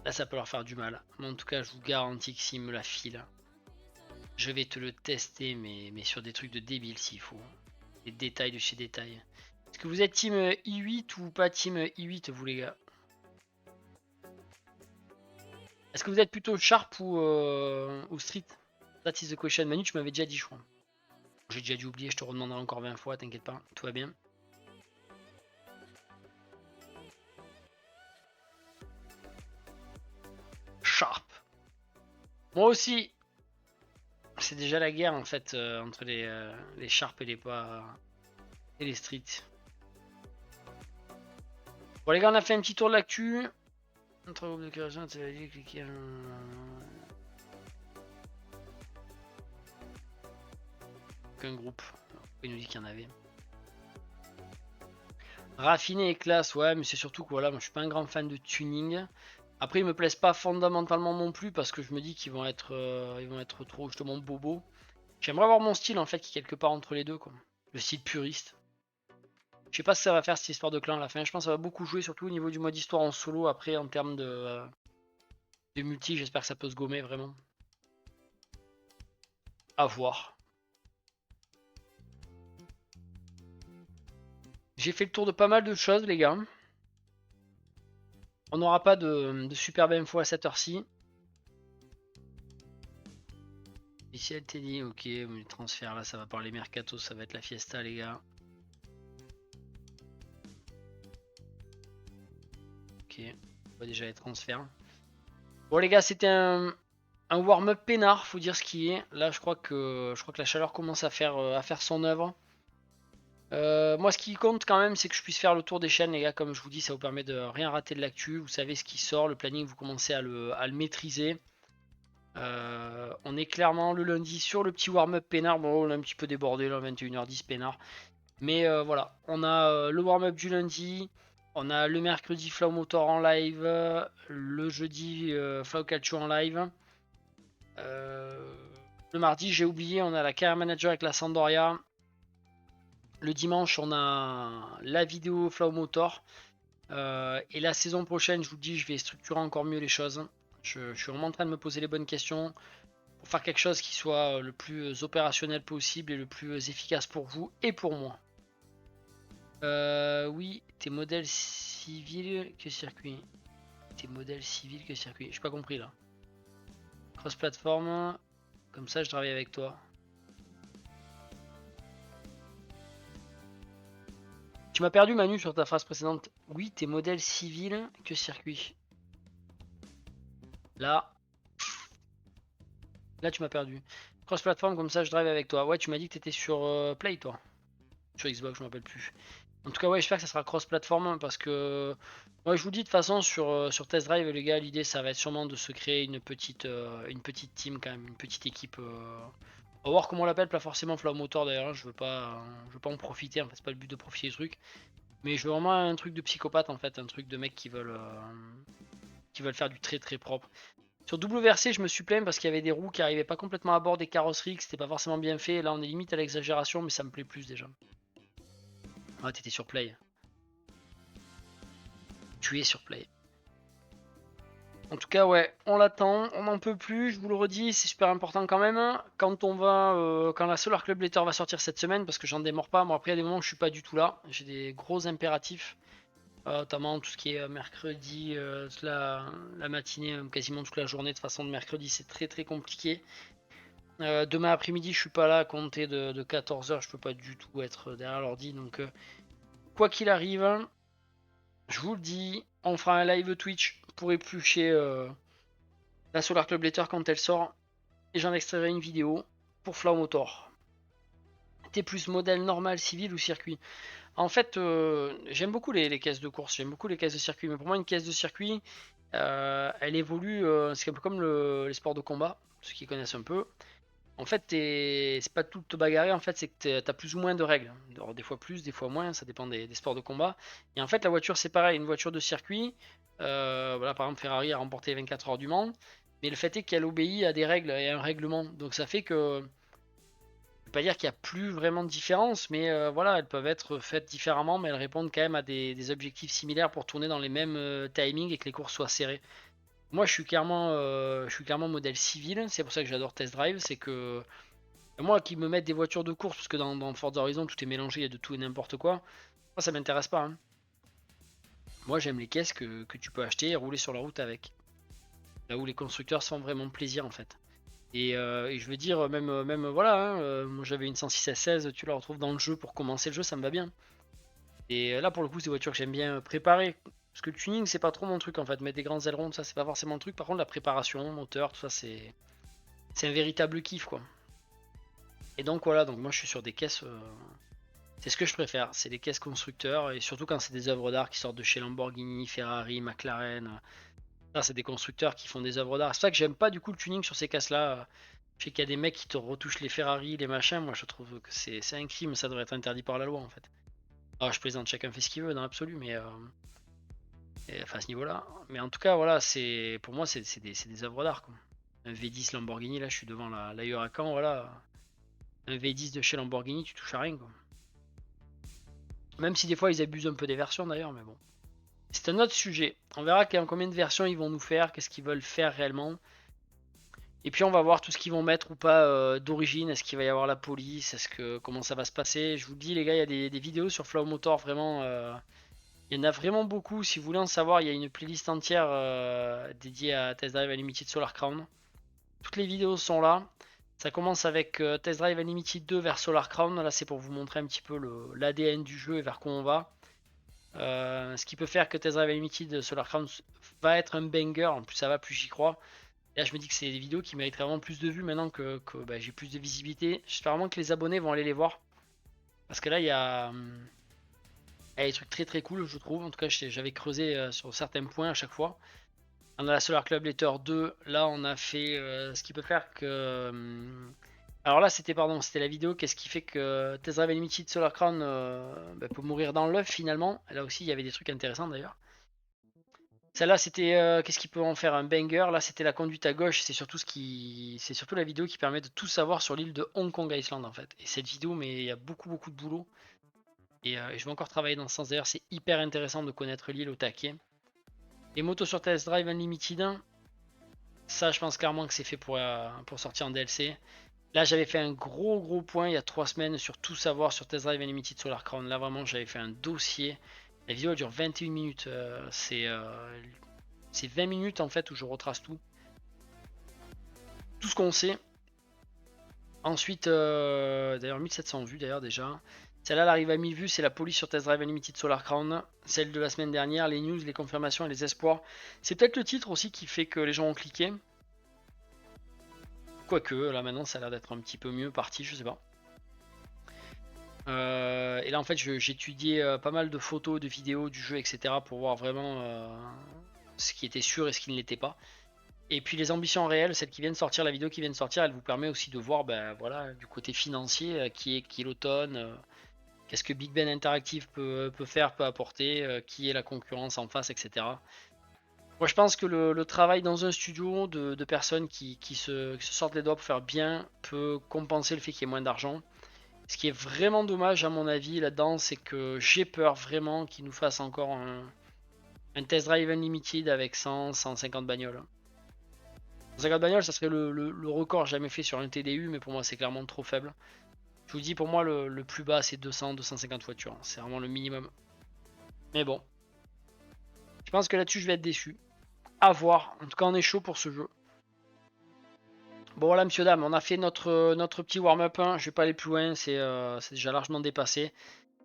Là ça peut leur faire du mal. Mais en tout cas je vous garantis que s'ils me la filent, je vais te le tester mais sur des trucs de débile s'il faut. Des détails de chez détails. Est-ce que vous êtes team i8 ou pas team i8 vous les gars? Est-ce que vous êtes plutôt Sharp ou Street? That is the question. Manu tu m'avais déjà dit je crois. J'ai déjà dû oublier, je te redemanderai encore 20 fois, t'inquiète pas, tout va bien. Sharp. Moi aussi. C'est déjà la guerre en fait entre les Sharp et les pas et les Street. Bon les gars, on a fait un petit tour de l'actu. Notre groupe de création, ça veut dire cliquer. Qu'un groupe. Il nous dit qu'il y en avait. Raffiné et classe, ouais, mais c'est surtout que voilà, moi je suis pas un grand fan de tuning. Après, ils me plaisent pas fondamentalement non plus parce que je me dis qu'ils vont être trop justement bobo. J'aimerais avoir mon style en fait qui est quelque part entre les deux quoi. Le style puriste. Je sais pas ce que ça va faire cette histoire de clan à la fin. Je pense que ça va beaucoup jouer surtout au niveau du mode histoire en solo. Après en termes de multi, j'espère que ça peut se gommer vraiment. À voir. J'ai fait le tour de pas mal de choses les gars. On n'aura pas de superbe info à cette heure-ci. Ici elle t'a dit, ok, les transferts là ça va parler mercato, ça va être la fiesta les gars. Ok, on voit déjà les transferts. Bon les gars, c'était un warm-up peinard, faut dire ce qui est. Là je crois que la chaleur commence à faire son œuvre. Moi, ce qui compte quand même, c'est que je puisse faire le tour des chaînes, les gars. Comme je vous dis, ça vous permet de rien rater de l'actu. Vous savez ce qui sort, le planning, vous commencez à le maîtriser. On est clairement le lundi sur le petit warm-up peinard. Bon, on a un petit peu débordé, là, 21h10 peinard. Mais voilà, on a le warm-up du lundi. On a le mercredi Flow Motor en live. Le jeudi Flow Calcio en live. Le mardi, j'ai oublié, on a la Career Manager avec la Sampdoria. Le dimanche, on a la vidéo Flow Motor. Et la saison prochaine, je vous dis, je vais structurer encore mieux les choses. Je suis vraiment en train de me poser les bonnes questions pour faire quelque chose qui soit le plus opérationnel possible et le plus efficace pour vous et pour moi. Oui, tes modèles civils que circuit. Tes modèles civils que circuit. J'ai pas compris là. Cross-platform. Comme ça, je travaille avec toi. Tu m'as perdu Manu sur ta phrase précédente. Oui, tes modèles civils que circuit. Là. Là, tu m'as perdu. Cross-platform, comme ça, je drive avec toi. Ouais, tu m'as dit que t'étais sur Play, toi. Sur Xbox, je me rappelle plus. En tout cas, ouais, j'espère que ça sera cross-platform parce que moi, je vous dis de toute façon sur Test Drive, les gars, l'idée ça va être sûrement de se créer une petite team quand même, une petite équipe. On va voir comment on l'appelle, pas forcément Flow Motor d'ailleurs. Hein, je veux pas en profiter. En fait, c'est pas le but de profiter du truc, mais je veux vraiment un truc de psychopathe en fait, un truc de mecs qui veulent faire du très très propre. Sur WRC, je me suis plaint parce qu'il y avait des roues qui arrivaient pas complètement à bord des carrosseries, que c'était pas forcément bien fait. Là, on est limite à l'exagération, mais ça me plaît plus déjà. Ah, t'étais sur Play. Tu es sur Play. En tout cas, ouais, on l'attend, on n'en peut plus, je vous le redis, c'est super important quand même. Quand quand la Solar Club Letter va sortir cette semaine, parce que j'en démords pas, moi après il y a des moments où je suis pas du tout là, j'ai des gros impératifs, notamment tout ce qui est mercredi, la matinée, quasiment toute la journée, de façon de mercredi, c'est très très compliqué. Demain après-midi, je suis pas là, à compter de 14h, je peux pas du tout être derrière l'ordi, donc quoi qu'il arrive, je vous le dis, on fera un live Twitch pour éplucher la Solar Club Letter quand elle sort. Et j'en extrairai une vidéo pour Flow Motor. T plus modèle normal, civil ou circuit. En fait, j'aime beaucoup les caisses de course, j'aime beaucoup les caisses de circuit. Mais pour moi, une caisse de circuit, elle évolue, c'est un peu comme les sports de combat, ceux qui connaissent un peu. En fait, c'est pas tout te bagarrer, en fait, c'est que t'as plus ou moins de règles. Alors, des fois plus, des fois moins, ça dépend des sports de combat. Et en fait, la voiture, c'est pareil, une voiture de circuit. Voilà, par exemple, Ferrari a remporté 24 heures du Mans. Mais le fait est qu'elle obéit à des règles et à un règlement. Donc ça fait que, je ne vais pas dire qu'il n'y a plus vraiment de différence, mais voilà, elles peuvent être faites différemment, mais elles répondent quand même à des objectifs similaires pour tourner dans les mêmes timings et que les courses soient serrées. Moi, je suis clairement modèle civil. C'est pour ça que j'adore Test Drive. C'est que moi, qui me mettent des voitures de course, parce que dans Forza Horizon, tout est mélangé, il y a de tout et n'importe quoi. Moi, ça m'intéresse pas. Hein. Moi, j'aime les caisses que tu peux acheter et rouler sur la route avec. Là où les constructeurs se font vraiment plaisir, en fait. Et je veux dire, même voilà, hein, moi j'avais une 106 S16, tu la retrouves dans le jeu pour commencer le jeu, ça me va bien. Et là, pour le coup, c'est des voitures que j'aime bien préparer. Parce que le tuning, c'est pas trop mon truc en fait. Mettre des grands ailerons, ça, c'est pas forcément le truc. Par contre, la préparation, moteur, tout ça, c'est un véritable kiff quoi. Et donc voilà, donc moi je suis sur des caisses. C'est ce que je préfère, c'est les caisses constructeurs. Et surtout quand c'est des œuvres d'art qui sortent de chez Lamborghini, Ferrari, McLaren. Là, c'est des constructeurs qui font des œuvres d'art. C'est ça que j'aime pas du coup le tuning sur ces caisses-là. Je sais qu'il y a des mecs qui te retouchent les Ferrari, les machins. Moi, je trouve que c'est un crime. Ça devrait être interdit par la loi en fait. Alors, je plaisante, chacun fait ce qu'il veut dans l'absolu, mais enfin à ce niveau-là. Mais en tout cas, voilà, c'est pour moi, c'est des œuvres d'art. Quoi. Un V10 Lamborghini, là, je suis devant la Huracan, voilà. Un V10 de chez Lamborghini, tu touches à rien. Quoi. Même si des fois ils abusent un peu des versions d'ailleurs, mais bon. C'est un autre sujet. On verra combien de versions ils vont nous faire, qu'est-ce qu'ils veulent faire réellement. Et puis on va voir tout ce qu'ils vont mettre ou pas d'origine. Est-ce qu'il va y avoir la police? Comment ça va se passer? Je vous le dis les gars, il y a des vidéos sur Flow Motor vraiment. Il y en a vraiment beaucoup. Si vous voulez en savoir, il y a une playlist entière dédiée à Test Drive Unlimited Solar Crown. Toutes les vidéos sont là. Ça commence avec Test Drive Unlimited 2 vers Solar Crown. Là c'est pour vous montrer un petit peu l'ADN du jeu et vers quoi on va. Ce qui peut faire que Test Drive Unlimited Solar Crown va être un banger. En plus ça va, plus j'y crois. Là, je me dis que c'est des vidéos qui mériteraient vraiment plus de vues maintenant que j'ai plus de visibilité. J'espère vraiment que les abonnés vont aller les voir. Parce que là, il y a des trucs très très cool, je trouve. En tout cas, j'avais creusé sur certains points à chaque fois. On a la Solar Club Letter 2. Là, on a fait ce qui peut faire que. Alors là, c'était la vidéo. Qu'est-ce qui fait que Test Drive Unlimited Solar Crown peut mourir dans l'œuf finalement. Là aussi, il y avait des trucs intéressants d'ailleurs. Celle-là, c'était qu'est-ce qui peut en faire un banger. Là, c'était la conduite à gauche. C'est surtout la vidéo qui permet de tout savoir sur l'île de Hong Kong Island en fait. Et cette vidéo, mais il y a beaucoup de boulot. Et je vais encore travailler dans ce sens. D'ailleurs, c'est hyper intéressant de connaître l'île au taquet. Les motos sur Test Drive Unlimited, ça, je pense clairement que c'est fait pour sortir en DLC. Là, j'avais fait un gros point il y a 3 semaines sur tout savoir sur Test Drive Unlimited Solar Crown. Là, vraiment, j'avais fait un dossier. La vidéo elle dure 21 minutes. C'est 20 minutes en fait où je retrace tout. Tout ce qu'on sait. Ensuite, d'ailleurs 1700 vues d'ailleurs déjà. Celle-là, elle arrive à 1000 vues, c'est la police sur Test Drive Unlimited Solar Crown. Celle de la semaine dernière, les news, les confirmations et les espoirs. C'est peut-être le titre aussi qui fait que les gens ont cliqué. Quoique, là maintenant ça a l'air d'être un petit peu mieux parti, je sais pas. Et là en fait j'étudiais pas mal de photos, de vidéos du jeu, etc. pour voir vraiment ce qui était sûr et ce qui ne l'était pas. Et puis les ambitions réelles, celle qui vient de sortir, la vidéo qui vient de sortir, elle vous permet aussi de voir voilà, du côté financier qui est Kiloton, qu'est-ce que Big Ben Interactive peut faire, peut apporter, qui est la concurrence en face, etc. Moi je pense que le travail dans un studio de personnes qui se sortent les doigts pour faire bien peut compenser le fait qu'il y ait moins d'argent. Ce qui est vraiment dommage à mon avis là-dedans, c'est que j'ai peur vraiment qu'ils nous fassent encore un Test Drive Unlimited avec 150 bagnoles. 150 bagnoles, ça serait le record jamais fait sur un TDU, mais pour moi c'est clairement trop faible. Je vous dis, pour moi le plus bas c'est 200-250 voitures, c'est vraiment le minimum. Mais bon, je pense que là-dessus je vais être déçu. À voir, en tout cas on est chaud pour ce jeu. Bon voilà monsieur dame, on a fait notre petit warm-up, hein. Je vais pas aller plus loin, c'est déjà largement dépassé.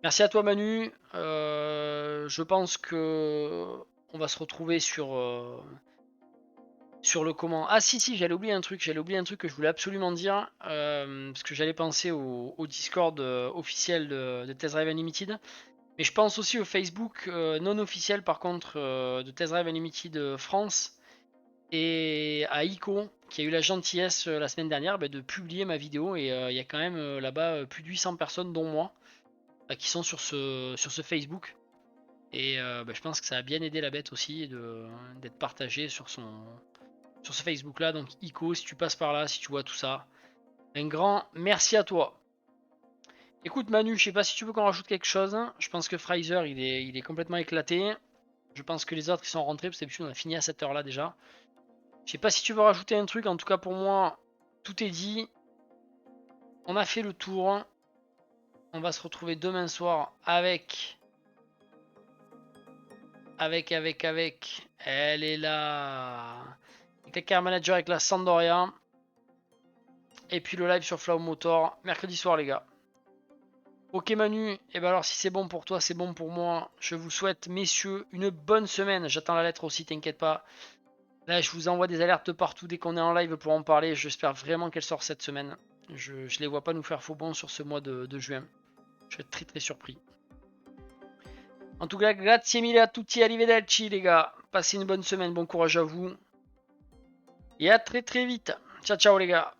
Merci à toi Manu. Je pense que on va se retrouver sur le comment. Ah si, j'allais oublier un truc que je voulais absolument dire parce que j'allais penser au Discord officiel de Test Drive Unlimited, mais je pense aussi au Facebook non officiel par contre de Test Drive Unlimited France et à Ico qui a eu la gentillesse la semaine dernière de publier ma vidéo et il y a quand même là-bas plus de 800 personnes dont moi qui sont sur ce Facebook. Et je pense que ça a bien aidé la bête aussi d'être partagé sur ce Facebook là. Donc Ico, si tu passes par là, si tu vois tout ça, un grand merci à toi. Écoute Manu, je sais pas si tu veux qu'on rajoute quelque chose. Je pense que Fraser il est complètement éclaté. Je pense que les autres ils sont rentrés parce que d'habitude on a fini à cette heure là déjà. Je sais pas si tu veux rajouter un truc, en tout cas pour moi tout est dit. On a fait le tour. On va se retrouver demain soir avec. Elle est là. Avec la Car Manager avec la Sandoria. Et puis le live sur Flow Motor. Mercredi soir, les gars. Ok, Manu. Et ben alors, si c'est bon pour toi, c'est bon pour moi. Je vous souhaite, messieurs, une bonne semaine. J'attends la lettre aussi, t'inquiète pas. Là, je vous envoie des alertes partout dès qu'on est en live pour en parler. J'espère vraiment qu'elle sort cette semaine. Je les vois pas nous faire faux bon sur ce mois de juin. Je vais être très surpris. En tout cas, grazie mille a tutti, arrivederci les gars. Passez une bonne semaine, bon courage à vous. Et à très vite. Ciao les gars.